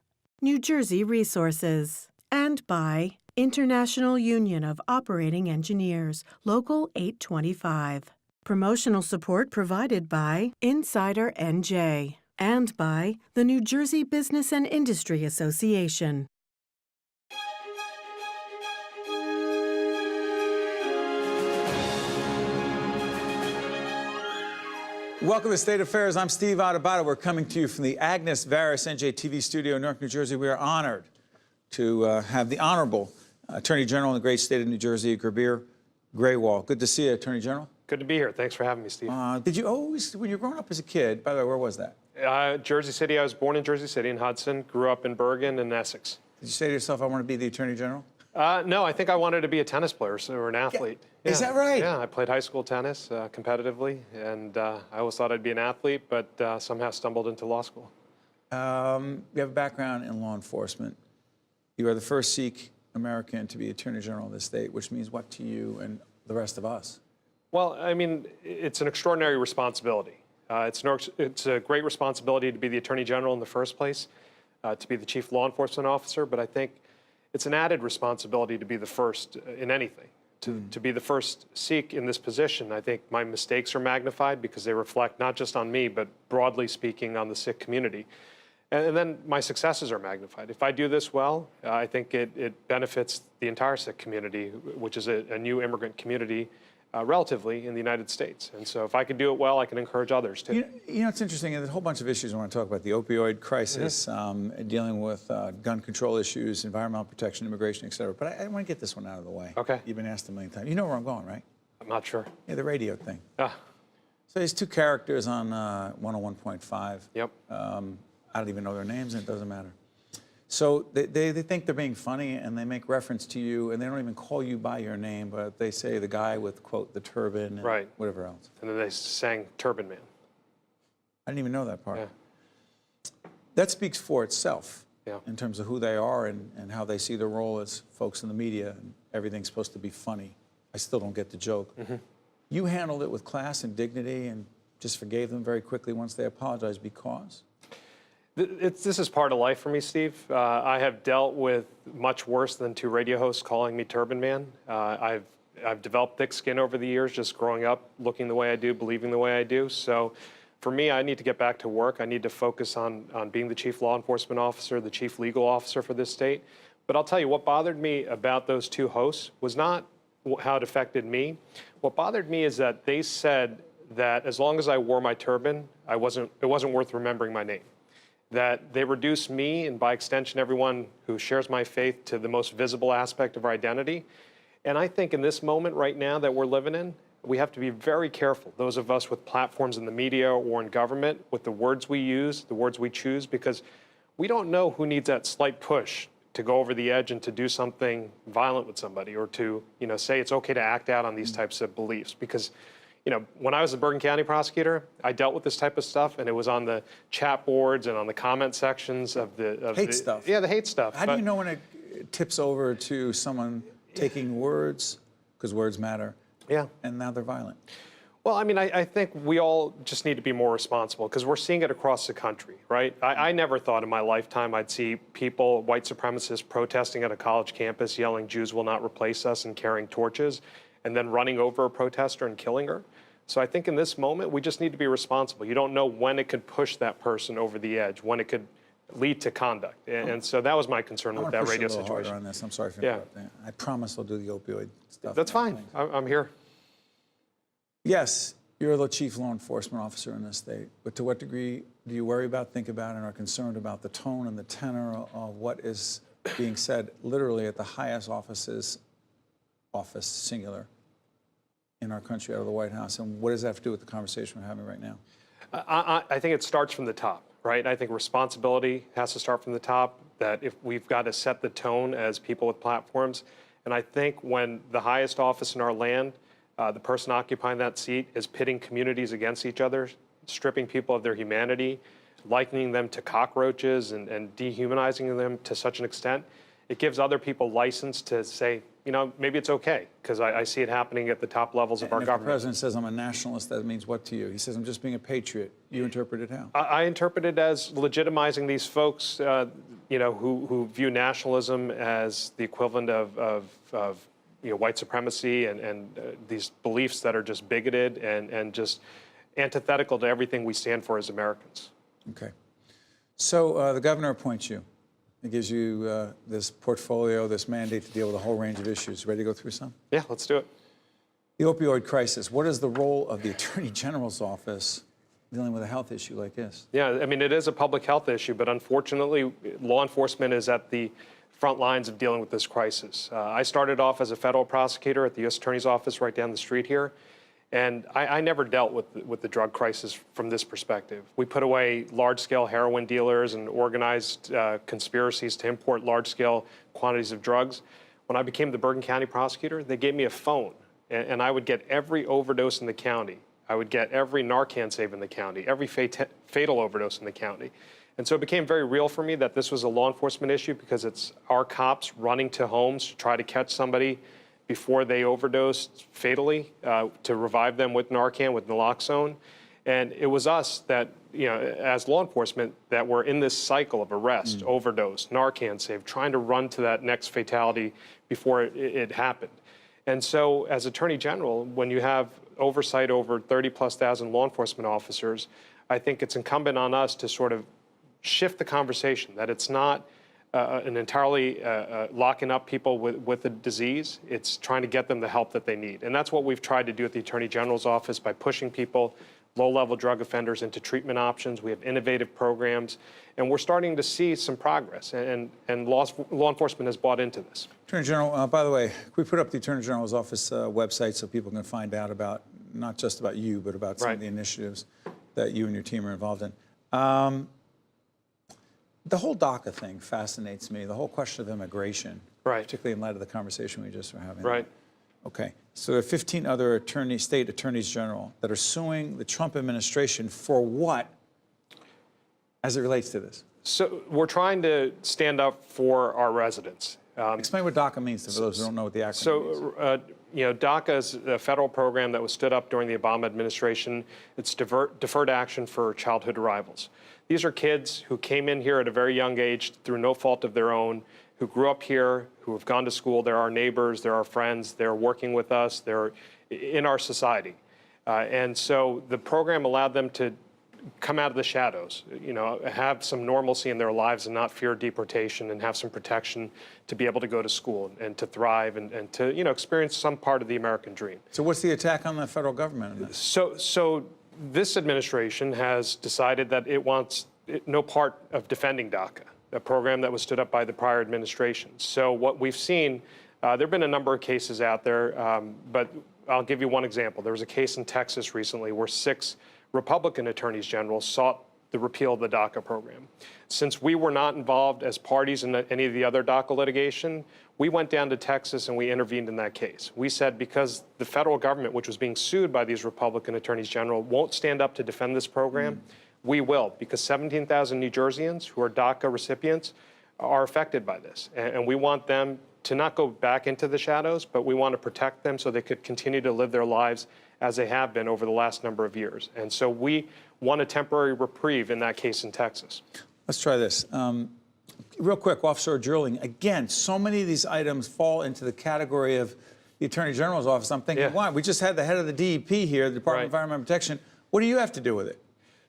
New Jersey Resources. And by International Union of Operating Engineers, Local 825. Promotional support provided by Insider NJ. And by the New Jersey Business and Industry Association. Welcome to State Affairs. I'm Steve Adubato. We're coming to you from the Agnes Veris NJTV studio in Newark, New Jersey. We are honored to have the Honorable Attorney General in the great state of New Jersey, Gurbir Grewal. Good to see you, Attorney General. Good to be here. Thanks for having me, Steve. Did you always, when you were growing up as a kid, by the way, where was that? Jersey City. I was born in Jersey City in Hudson, grew up in Bergen and Essex. Did you say to yourself, I want to be the Attorney General? No, I think I wanted to be a tennis player or an athlete. Is that right? Yeah, I played high school tennis competitively, and I always thought I'd be an athlete, but somehow stumbled into law school. You have a background in law enforcement. You are the first Sikh American to be Attorney General of the state, which means what to you and the rest of us? Well, I mean, it's an extraordinary responsibility. It's a great responsibility to be the Attorney General in the first place, to be the Chief Law Enforcement Officer, but I think it's an added responsibility to be the first in anything. To be the first Sikh in this position, I think my mistakes are magnified because they reflect not just on me, but broadly speaking on the Sikh community. And then my successes are magnified. If I do this well, I think it benefits the entire Sikh community, which is a new immigrant community relatively in the United States. And so if I can do it well, I can encourage others too. You know, it's interesting. There's a whole bunch of issues I want to talk about. The opioid crisis, dealing with gun control issues, environmental protection, immigration, et cetera. But I want to get this one out of the way. Okay. You've been asked a million times. You know where I'm going, right? I'm not sure. Yeah, the radio thing. Ah, So there's two characters on 101.5. yep. I don't even know their names, and it doesn't matter. So they think they're being funny, and they make reference to you, and they don't even call you by your name, but they say the guy with, quote, the turban and Right. whatever else. And then they sang Turban Man. I didn't even know that part. Yeah. That speaks for itself Yeah. in terms of who they are and how they see their role as folks in the media, and everything's supposed to be funny. I still don't get the joke. You handled it with class and dignity and just forgave them very quickly once they apologized because? This is part of life for me, Steve. I have dealt with much worse than two radio hosts calling me Turban Man. I've developed thick skin over the years, just growing up, looking the way I do, believing the way I do. So for me, I need to get back to work. I need to focus on being the Chief Law Enforcement Officer, the Chief Legal Officer for this state. But I'll tell you, what bothered me about those two hosts was not how it affected me. What bothered me is that they said that as long as I wore my turban, it wasn't worth remembering my name. That they reduce me, and by extension everyone who shares my faith, to the most visible aspect of our identity. And I think in this moment right now that we're living in, we have to be very careful, those of us with platforms in the media or in government, with the words we use, the words we choose, because we don't know who needs that slight push to go over the edge and to do something violent with somebody, or to say it's okay to act out on these types of beliefs. Because when I was a Bergen County prosecutor, I dealt with this type of stuff, and it was on the chat boards and on the comment sections of the Hate stuff. Yeah, the hate stuff. How do you know when it tips over to someone taking words, because words matter, Yeah. and now they're violent? Well, I mean, I think we all just need to be more responsible, because we're seeing it across the country, right? I never thought in my lifetime I'd see people, white supremacists, protesting at a college campus, yelling, "Jews will not replace us," and carrying torches, and then running over a protester and killing her. So I think in this moment, we just need to be responsible. You don't know when it could push that person over the edge, when it could lead to conduct. And so that was my concern with that radio I want to push a little situation. harder on this. I'm sorry for Yeah. interrupting. I promise I'll do the opioid stuff. That's fine. I'm here. Yes, you're the chief law enforcement officer in this state, but to what degree do you worry about, think about, and are concerned about the tone and the tenor of what is being said literally at the highest office, singular, in our country out of the White House? And what does that have to do with the conversation we're having right now? I think it starts from the top, right? I think responsibility has to start from the top, that if we've got to set the tone as people with platforms. And I think when the highest office in our land, the person occupying that seat is pitting communities against each other, stripping people of their humanity, likening them to cockroaches and dehumanizing them to such an extent, it gives other people license to say, maybe it's okay, because I see it happening at the top levels of our If government. the president says, I'm a nationalist, that means what to you? He says, I'm just being a patriot. You interpret it how? I interpret it as legitimizing these folks, who view nationalism as the equivalent of white supremacy and these beliefs that are just bigoted and just antithetical to everything we stand for as Americans. Okay. So the governor appoints you. He gives you this portfolio, this mandate to deal with a whole range of issues. Ready to go through some? Yeah, let's do it. The opioid crisis. What is the role of the Attorney General's office dealing with a health issue like this? Yeah, I mean, it is a public health issue, but unfortunately, law enforcement is at the front lines of dealing with this crisis. I started off as a federal prosecutor at the U.S. Attorney's Office right down the street here, and I never dealt with the drug crisis from this perspective. We put away large-scale heroin dealers and organized conspiracies to import large-scale quantities of drugs. When I became the Bergen County prosecutor, they gave me a phone, and I would get every overdose in the county. I would get every Narcan save in the county, every fatal overdose in the county. And so it became very real for me that this was a law enforcement issue, because it's our cops running to homes to try to catch somebody before they overdosed fatally, to revive them with Narcan, with naloxone. And it was us that, as law enforcement, that were in this cycle of arrest, overdose, Narcan save, trying to run to that next fatality before it happened. And so as Attorney General, when you have oversight over 30,000+ law enforcement officers, I think it's incumbent on us to sort of shift the conversation, that it's not an entirely locking up people with the disease. It's trying to get them the help that they need. And that's what we've tried to do at the Attorney General's office by pushing people, low-level drug offenders, into treatment options. We have innovative programs, and we're starting to see some progress, and law enforcement has bought into this. Attorney General, by the way, we put up the Attorney General's office website so people can find out about, not just about you, but about some of the initiatives that you and your team are involved in. The whole Daca thing fascinates me, the whole question of immigration, particularly in light of the conversation we just were having. Okay, so there are 15 other state attorneys general that are suing the Trump administration for what, as it relates to this? So we're trying to stand up for our residents. Explain what Daca means to those who don't know what the acronym means. Daca is a federal program that was stood up during the Obama administration. It's deferred action for childhood arrivals. These are kids who came in here at a very young age through no fault of their own, who grew up here, who have gone to school. They're our neighbors, they're our friends, they're working with us, they're in our society. And so the program allowed them to come out of the shadows, have some normalcy in their lives and not fear deportation, and have some protection to be able to go to school and to thrive and to, experience some part of the American dream. So what's the attack on the federal government in this? So this administration has decided that it wants no part of defending Daca, a program that was stood up by the prior administration. So what we've seen, there have been a number of cases out there, but I'll give you one example. There was a case in Texas recently where 6 Republican attorneys general sought the repeal of the Daca program. Since we were not involved as parties in any of the other Daca litigation, we went down to Texas and we intervened in that case. We said, because the federal government, which was being sued by these Republican attorneys general, won't stand up to defend this program, we will, because 17,000 New Jerseyans who are Daca recipients are affected by this. And we want them to not go back into the shadows, but we want to protect them so they could continue to live their lives as they have been over the last number of years. And so we want a temporary reprieve in that case in Texas. Let's try this. Real quick, offshore drilling. Again, so many of these items fall into the category of the Attorney General's office. I'm thinking, why? We just had the head of the DEP here, the Department of Environmental Protection. What do you have to do with it?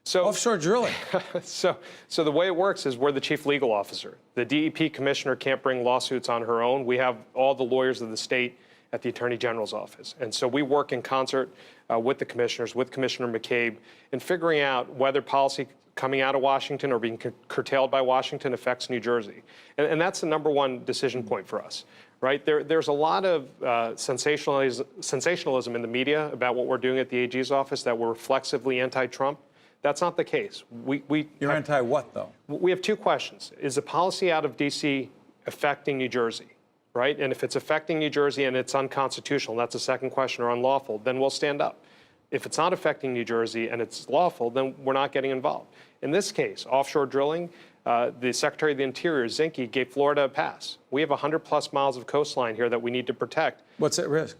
So, offshore drilling. So the way it works is we're the chief legal officer. The DEP commissioner can't bring lawsuits on her own. We have all the lawyers of the state at the Attorney General's office. And so we work in concert with the commissioners, with Commissioner McCabe, in figuring out whether policy coming out of Washington or being curtailed by Washington affects New Jersey. And that's the #1 decision point for us, right? There's a lot of sensationalism in the media about what we're doing at the AG's office, that we're reflexively anti-Trump. That's not the case. You're anti-what, though? We have 2 questions. Is the policy out of D.C. affecting New Jersey, right? And if it's affecting New Jersey and it's unconstitutional, that's the second question, or unlawful, then we'll stand up. If it's not affecting New Jersey and it's lawful, then we're not getting involved. In this case, offshore drilling, the Secretary of the Interior, Zinke, gave Florida a pass. We have 100+ miles of coastline here that we need to protect. What's at risk?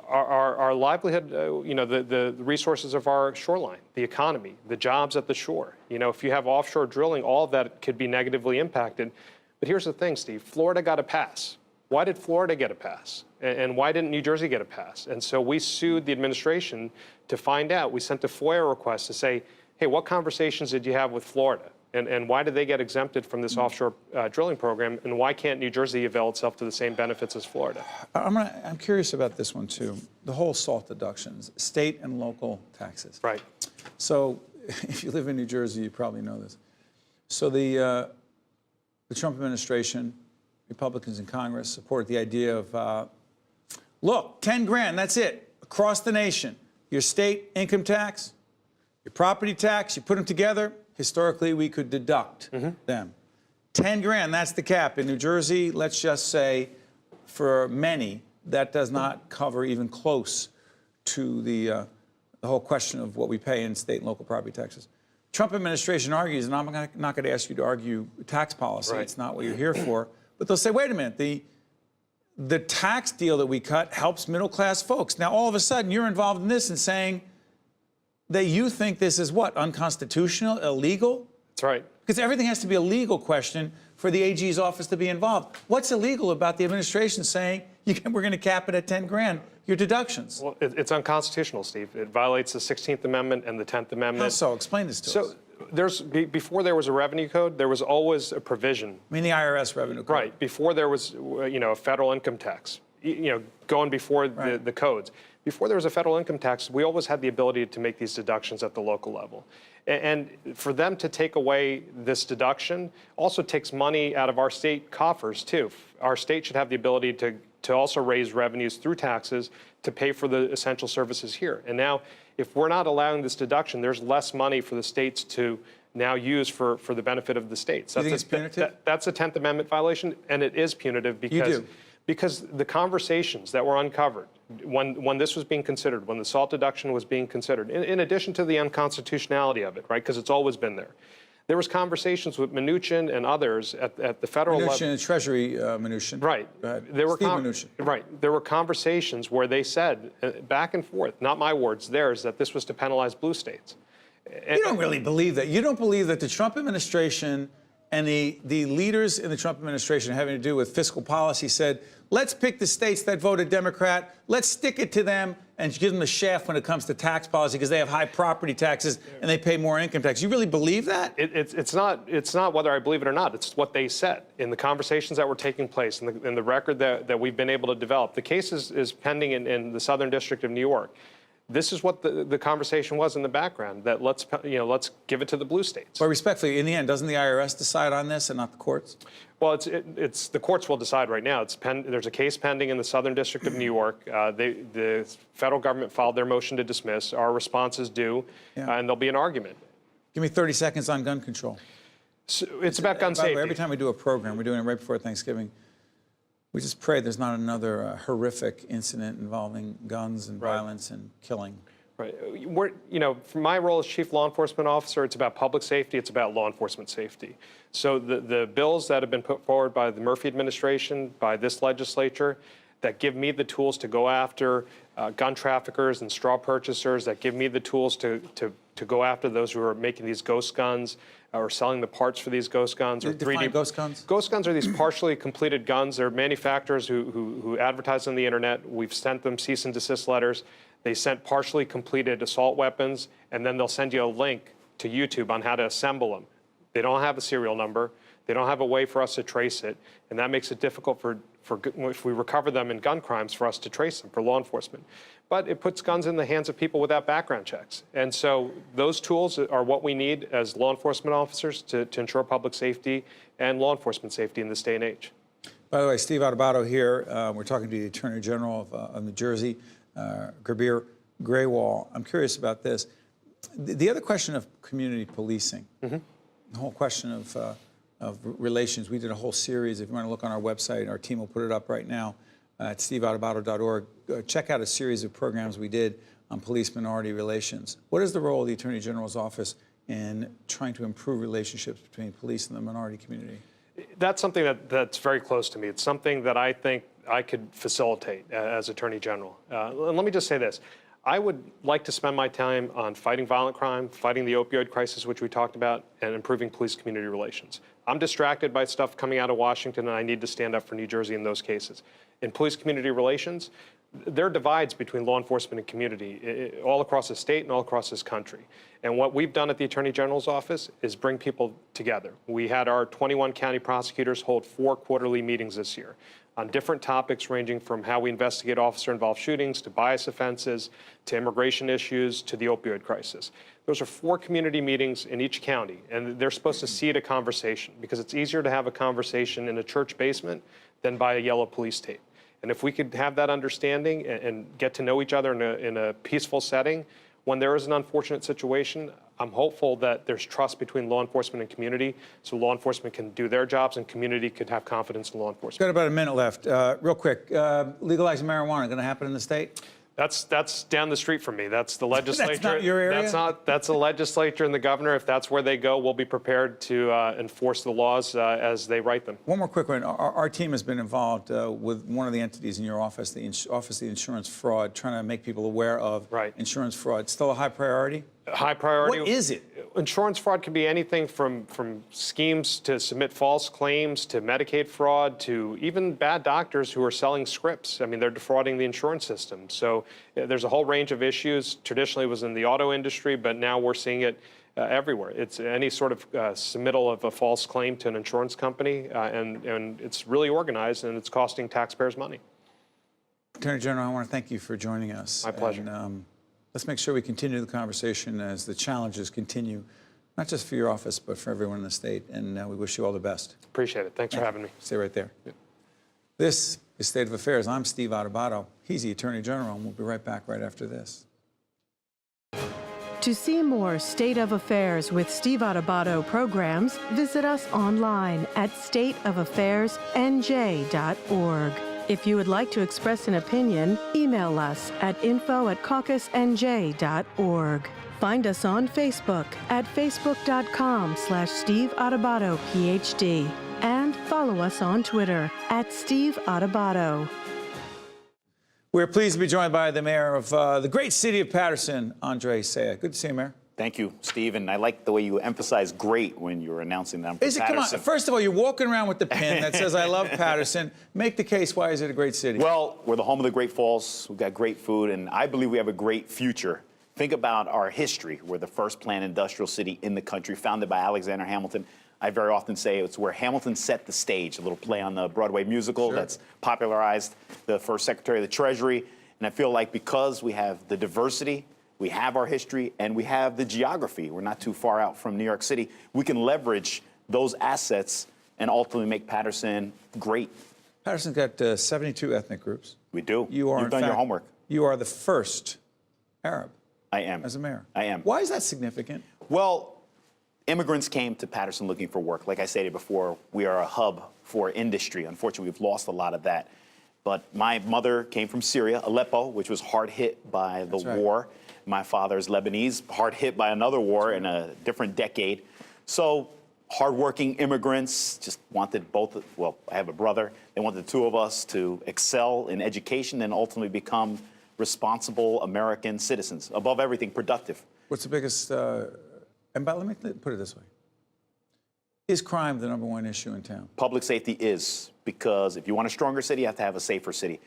Our livelihood, the resources of our shoreline, the economy, the jobs at the shore. If you have offshore drilling, all of that could be negatively impacted. But here's the thing, Steve. Florida got a pass. Why did Florida get a pass? And why didn't New Jersey get a pass? And so we sued the administration to find out. We sent a FOIA request to say, hey, what conversations did you have with Florida? And why did they get exempted from this offshore drilling program? And why can't New Jersey avail itself to the same benefits as Florida? I'm curious about this one, too. The whole SALT deductions, state and local taxes. Right. So if you live in New Jersey, you probably know this. So the Trump administration, Republicans in Congress, supported the idea of, look, 10 grand, that's it, across the nation. Your state income tax, your property tax, you put them together. Historically, we could deduct them. 10 grand, that's the cap. In New Jersey, let's just say for many, that does not cover even close to the whole question of what we pay in state and local property taxes. Trump administration argues, and I'm not going to ask you to argue tax policy. Right. It's not what you're here for. But they'll say, wait a minute, the tax deal that we cut helps middle-class folks. Now, all of a sudden, you're involved in this and saying that you think this is what, unconstitutional, illegal? That's right. Because everything has to be a legal question for the AG's office to be involved. What's illegal about the administration saying we're going to cap it at 10 grand, your deductions? Well, it's unconstitutional, Steve. It violates the 16th Amendment and the 10th Amendment. How so? Explain this to us. Before there was a revenue code, there was always a provision. I mean the IRS revenue code. Right. Before there was, a federal income tax, going before the codes. Before there was a federal income tax, we always had the ability to make these deductions at the local level. And for them to take away this deduction also takes money out of our state coffers, too. Our state should have the ability to also raise revenues through taxes to pay for the essential services here. And now, if we're not allowing this deduction, there's less money for the states to now use for the benefit of the states. You think it's punitive? That's a 10th Amendment violation, and it is punitive because the conversations that were uncovered when this was being considered, when the SALT deduction was being considered, in addition to the unconstitutionality of it, right, because it's always been there. There was conversations with Mnuchin and others at the federal level. Mnuchin, Treasury Mnuchin. Right. There were Mnuchin. Right. There were conversations where they said, back and forth, not my words, theirs, that this was to penalize blue states. You don't really believe that. You don't believe that the Trump administration and the leaders in the Trump administration having to do with fiscal policy said, let's pick the states that voted Democrat, let's stick it to them and give them the shaft when it comes to tax policy because they have high property taxes and they pay more income tax. You really believe that? It's not whether I believe it or not. It's what they said in the conversations that were taking place in the record that we've been able to develop. The case is pending in the Southern District of New York. This is what the conversation was in the background, that let's give it to the blue states. But respectfully, in the end, doesn't the IRS decide on this and not the courts? Well, it's the courts will decide right now. There's a case pending in the Southern District of New York. The federal government filed their motion to dismiss. Our response is due, and there'll be an argument. Give me 30 seconds on gun control. So it's about gun safety. By the way, every time we do a program, we're doing it right before Thanksgiving, we just pray there's not another horrific incident involving guns and violence and killing. Right. For my role as chief law enforcement officer, it's about public safety. It's about law enforcement safety. So the bills that have been put forward by the Murphy administration, by this legislature, that give me the tools to go after gun traffickers and straw purchasers, that give me the tools to go after those who are making these ghost guns or selling the parts for these ghost guns. Or 3D ghost guns? Ghost guns are these partially completed guns. They're manufacturers who advertise on the internet. We've sent them cease and desist letters. They sent partially completed assault weapons, and then they'll send you a link to YouTube on how to assemble them. They don't have a serial number. They don't have a way for us to trace it, and that makes it difficult for if we recover them in gun crimes for us to trace them for law enforcement. But it puts guns in the hands of people without background checks. And so those tools are what we need as law enforcement officers to ensure public safety and law enforcement safety in this day and age. By the way, Steve Adubato here. We're talking to the Attorney General of New Jersey, Gurbir Grewal. I'm curious about this. The other question of community policing, the whole question of relations. We did a whole series. If you want to look on our website, our team will put it up right now at steveadubato.org. Check out a series of programs we did on police-minority relations. What is the role of the Attorney General's office in trying to improve relationships between police and the minority community? That's something that's very close to me. It's something that I think I could facilitate as Attorney General. And let me just say this. I would like to spend my time on fighting violent crime, fighting the opioid crisis, which we talked about, and improving police-community relations. I'm distracted by stuff coming out of Washington, and I need to stand up for New Jersey in those cases. In police-community relations, there are divides between law enforcement and community all across the state and all across this country. And what we've done at the Attorney General's office is bring people together. We had our 21 county prosecutors hold 4 quarterly meetings this year on different topics ranging from how we investigate officer-involved shootings to bias offenses to immigration issues to the opioid crisis. Those are 4 community meetings in each county, and they're supposed to seed a conversation because it's easier to have a conversation in a church basement than by a yellow police tape. And if we could have that understanding and get to know each other in a peaceful setting, when there is an unfortunate situation, I'm hopeful that there's trust between law enforcement and community, so law enforcement can do their jobs and community could have confidence in law enforcement. Got about a minute left. Real quick, legalizing marijuana going to happen in the state? That's down the street from me. That's the legislature. That's not your area? That's the legislature and the governor. If that's where they go, we'll be prepared to enforce the laws as they write them. One more quick one. Our team has been involved with one of the entities in your office, the Office of the Insurance Fraud, trying to make people aware of insurance fraud. Still a high priority? High priority. What is it? Insurance fraud can be anything from schemes to submit false claims to Medicaid fraud to even bad doctors who are selling scripts. I mean, they're defrauding the insurance system. So there's a whole range of issues. Traditionally it was in the auto industry, but now we're seeing it everywhere. It's any sort of submittal of a false claim to an insurance company, and it's really organized, and it's costing taxpayers money. Attorney General, I want to thank you for joining us. My pleasure. And, let's make sure we continue the conversation as the challenges continue, not just for your office, but for everyone in the state. And we wish you all the best. Appreciate it. Thanks for having me. Stay right there. Yeah. This is State of Affairs. I'm Steve Adubato. He's the Attorney General, and we'll be right back right after this. To see more State of Affairs with Steve Adubato programs, visit us online at stateofaffairsnj.org. If you would like to express an opinion, email us at info@caucusnj.org. Find us on Facebook at facebook.com/Steve Adubato, PhD. And follow us on Twitter at Steve Adubato. We're pleased to be joined by the mayor of the great city of Paterson, Andre Sayegh. Good to see you, Mayor. Thank you, Steve, and I like the way you emphasize great when you're announcing them. Is it, come on, first of all, you're walking around with the pin that says, I love Paterson. Make the case, why is it a great city? Well, we're the home of the Great Falls. We've got great food, and I believe we have a great future. Think about our history. We're the first planned industrial city in the country, founded by Alexander Hamilton. I very often say it's where Hamilton set the stage, a little play on the Broadway musical that's popularized the first Secretary of the Treasury. And I feel like because we have the diversity, we have our history, and we have the geography. We're not too far out from New York City. We can leverage those assets and ultimately make Paterson great. Paterson's got 72 ethnic groups. We do. You've done your homework. You are the first Arab. I am. As a mayor. I am. Why is that significant? Well, immigrants came to Paterson looking for work. Like I stated before, we are a hub for industry. Unfortunately, we've lost a lot of that. But my mother came from Syria, Aleppo, which was hard hit by the war. My father's Lebanese, hard hit by another war in a different decade. So hardworking immigrants just wanted both, well, I have a brother. They wanted the two of us to excel in education and ultimately become responsible American citizens. Above everything, productive. What's the biggest, let me put it this way. Is crime the #1 issue in town? Public safety is, because if you want a stronger city, you have to have a safer city.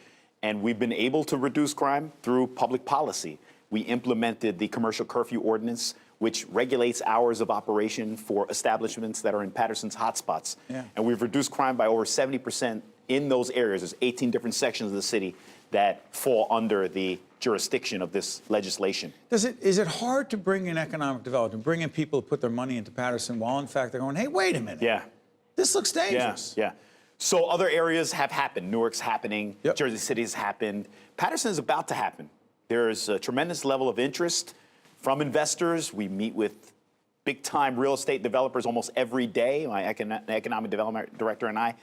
And we've been able to reduce crime through public policy. We implemented the commercial curfew ordinance, which regulates hours of operation for establishments that are in Paterson's hotspots. And we've reduced crime by over 70% in those areas. There's 18 different sections of the city that fall under the jurisdiction of this legislation. Is it hard to bring in economic development, bring in people to put their money into Paterson while in fact they're going, hey, wait a minute. Yeah. This looks dangerous. Yeah. So other areas have happened. Newark's happening. Jersey City's happened. Paterson is about to happen. There's a tremendous level of interest from investors. We meet with big-time real estate developers almost every day, my economic development director and I,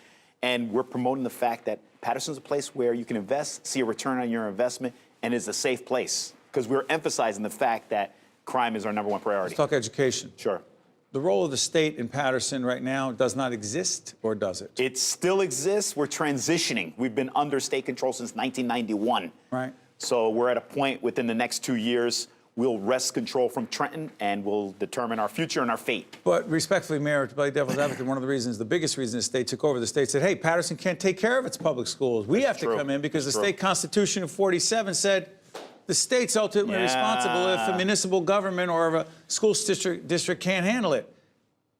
and we're promoting the fact that Paterson's a place where you can invest, see a return on your investment, and is a safe place, because we're emphasizing the fact that crime is our #1 priority. Let's talk education. Sure. The role of the state in Paterson right now does not exist, or does it? It still exists. We're transitioning. We've been under state control since 1991. Right. So we're at a point within the next 2 years, we'll wrest control from Trenton and we'll determine our future and our fate. But respectfully, Mayor, to play devil's advocate, one of the reasons, the biggest reason the state took over, the state said, hey, Paterson can't take care of its public schools. We have to come in because the state constitution of 47 said the state's ultimately responsible if a municipal government or if a school district can't handle it.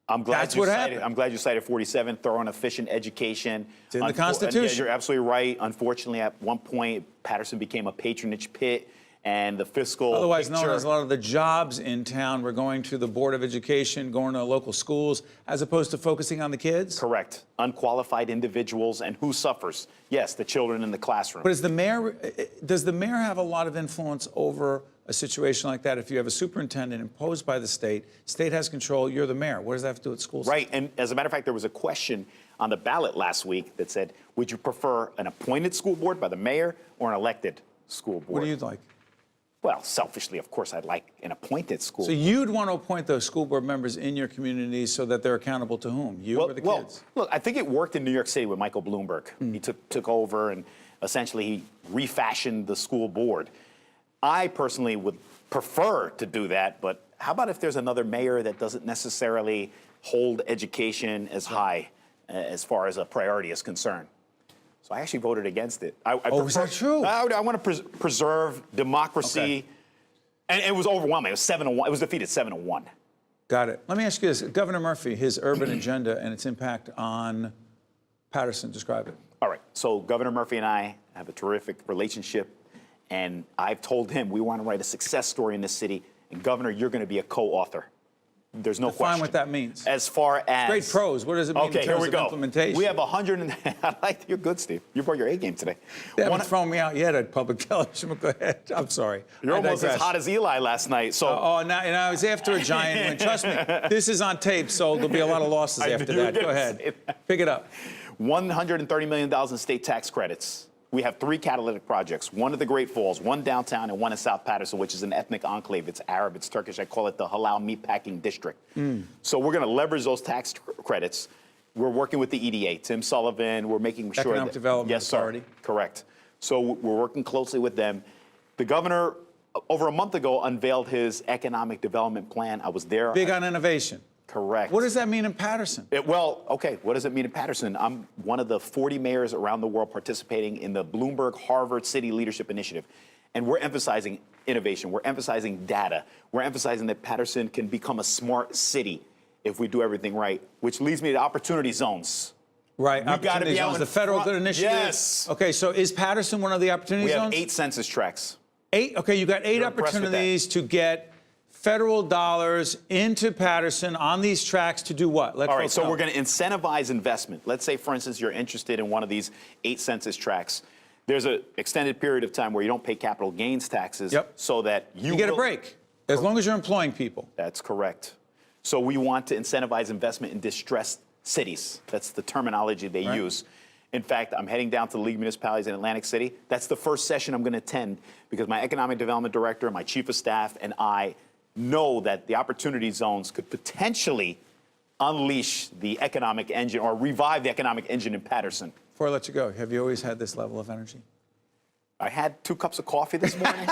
I'm glad That's what happened. I'm glad you cited 47, thorough and efficient education. It's in the Constitution. You're absolutely right. Unfortunately, at one point, Paterson became a patronage pit, and the fiscal Otherwise known as a lot of the jobs in town were going to the Board of Education, going to local schools, as opposed to focusing on the kids? Correct. Unqualified individuals, and who suffers? Yes, the children in the classroom. But does the mayor have a lot of influence over a situation like that. If you have a superintendent imposed by the state has control, you're the mayor. What does that have to do with schools? Right, and as a matter of fact, there was a question on the ballot last week that said, would you prefer an appointed school board by the mayor or an elected school board? What do you like? Well, selfishly, of course, I'd like an appointed school So board. you'd want to appoint those school board members in your communities so that they're accountable to whom? You or the kids? Look, I think it worked in New York City with Michael Bloomberg. He took over and essentially he refashioned the school board. I personally would prefer to do that, but how about if there's another mayor that doesn't necessarily hold education as high as far as a priority is concerned? So I actually voted against it. Is that true? I want to preserve democracy. Okay. And it was overwhelming. It was 7-1. It was defeated 7-1. Got it. Let me ask you this. Governor Murphy, his urban agenda and its impact on Paterson, describe it. All right. So Governor Murphy and I have a terrific relationship. And I've told him we want to write a success story in this city. And Governor, you're going to be a co-author. There's no question. Define what that means. As far as great prose. What does it mean in terms of implementation? We have 100. I like you're good, Steve. You brought your A game today. They haven't thrown me out yet at public television. Go ahead. I'm sorry. You're almost as hot as Eli last night. So. Now it's after a giant win. Trust me, this is on tape, so there'll be a lot of losses after that. Go ahead. Pick it up. $130 million in state tax credits. We have 3 catalytic projects, one at the Great Falls, one downtown, and one in South Paterson, which is an ethnic enclave. It's Arab, it's Turkish. I call it the Halal Meatpacking District. So we're going to leverage those tax credits. We're working with the EDA, Tim Sullivan. We're making sure Economic Development Authority. Yes, sir. Correct. So we're working closely with them. The governor, over a month ago, unveiled his economic development plan. I was there. Big on innovation. Correct. What does that mean in Paterson? Okay, what does it mean in Paterson? I'm one of the 40 mayors around the world participating in the Bloomberg Harvard City Leadership Initiative. And we're emphasizing innovation. We're emphasizing data. We're emphasizing that Paterson can become a smart city if we do everything right, which leads me to opportunity zones. Right, We've got to be out the federal good initiative. Yes. Okay, so is Paterson one of the opportunity zones? We have 8 census tracts. 8? Okay, you got 8 You're impressed with that. opportunities to get federal dollars into Paterson on these tracks to do what? All right, so we're going to incentivize investment. Let's say, for instance, you're interested in one of these 8 census tracts. There's an extended period of time where you don't pay capital gains taxes so that you get a break, as long as you're employing people. That's correct. So we want to incentivize investment in distressed cities. That's the terminology they use. In fact, I'm heading down to the League of Municipalities in Atlantic City. That's the first session I'm going to attend because my economic development director, my chief of staff, and I know that the opportunity zones could potentially unleash the economic engine or revive the economic engine in Paterson. Before I let you go, have you always had this level of energy? I had 2 cups of coffee this morning.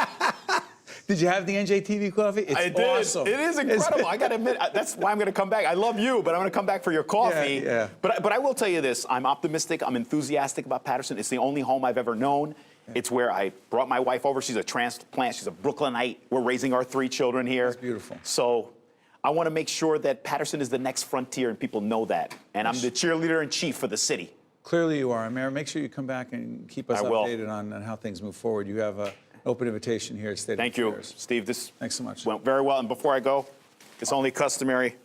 Did you have the NJTV coffee? It's awesome. It is incredible. I got to admit, that's why I'm going to come back. I love you, but I'm going to come back for your coffee. Yeah. But I will tell you this. I'm optimistic. I'm enthusiastic about Paterson. It's the only home I've ever known. It's where I brought my wife over. She's a transplant. She's a Brooklynite. We're raising our 3 children here. That's beautiful. So I want to make sure that Paterson is the next frontier and people know that. And I'm the cheerleader in chief for the city. Clearly you are, Mayor. Make sure you come back and keep us updated on how things move forward. You have an open invitation here at State Thank of Affairs. you, Steve. Thanks so much. Went very well. And before I go, it's only customary.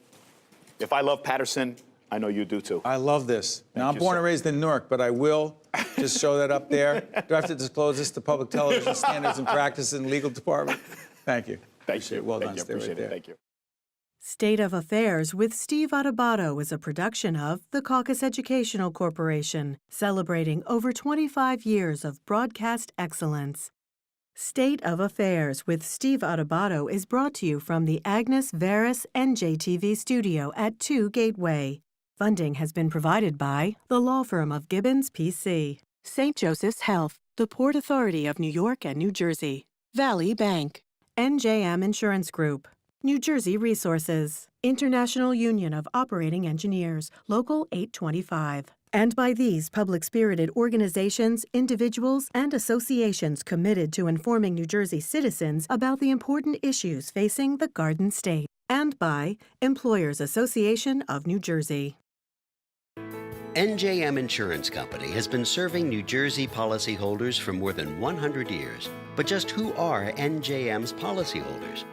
If I love Paterson, I know you do too. I love this. Now, I'm you, born sir. and raised in Newark, but I will just show that up there. Do I have to disclose this to Public Television Standards and Practice and Legal Department? Thank you. Thank you. Well done. Thank you. Stay Appreciate right it. there. Thank you. State of Affairs with Steve Adubato is a production of the Caucus Educational Corporation, celebrating over 25 years of broadcast excellence. State of Affairs with Steve Adubato is brought to you from the Agnes Veris NJTV studio at 2 Gateway. Funding has been provided by the law firm of Gibbons, P.C., St. Joseph's Health, the Port Authority of New York and New Jersey, Valley Bank, NJM Insurance Group, New Jersey Resources, International Union of Operating Engineers, Local 825. And by these public-spirited organizations, individuals, and associations committed to informing New Jersey citizens about the important issues facing the Garden State. And by Employers Association of New Jersey. NJM Insurance Company has been serving New Jersey policyholders for more than 100 years. But just who are NJM's policyholders?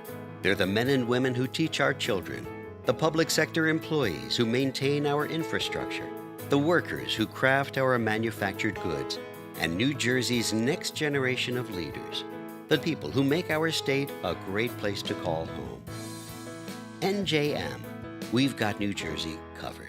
They're the men and women who teach our children, the public sector employees who maintain our infrastructure, the workers who craft our manufactured goods, and New Jersey's next generation of leaders. the people who make our state a great place to call home. NJM, we've got New Jersey covered.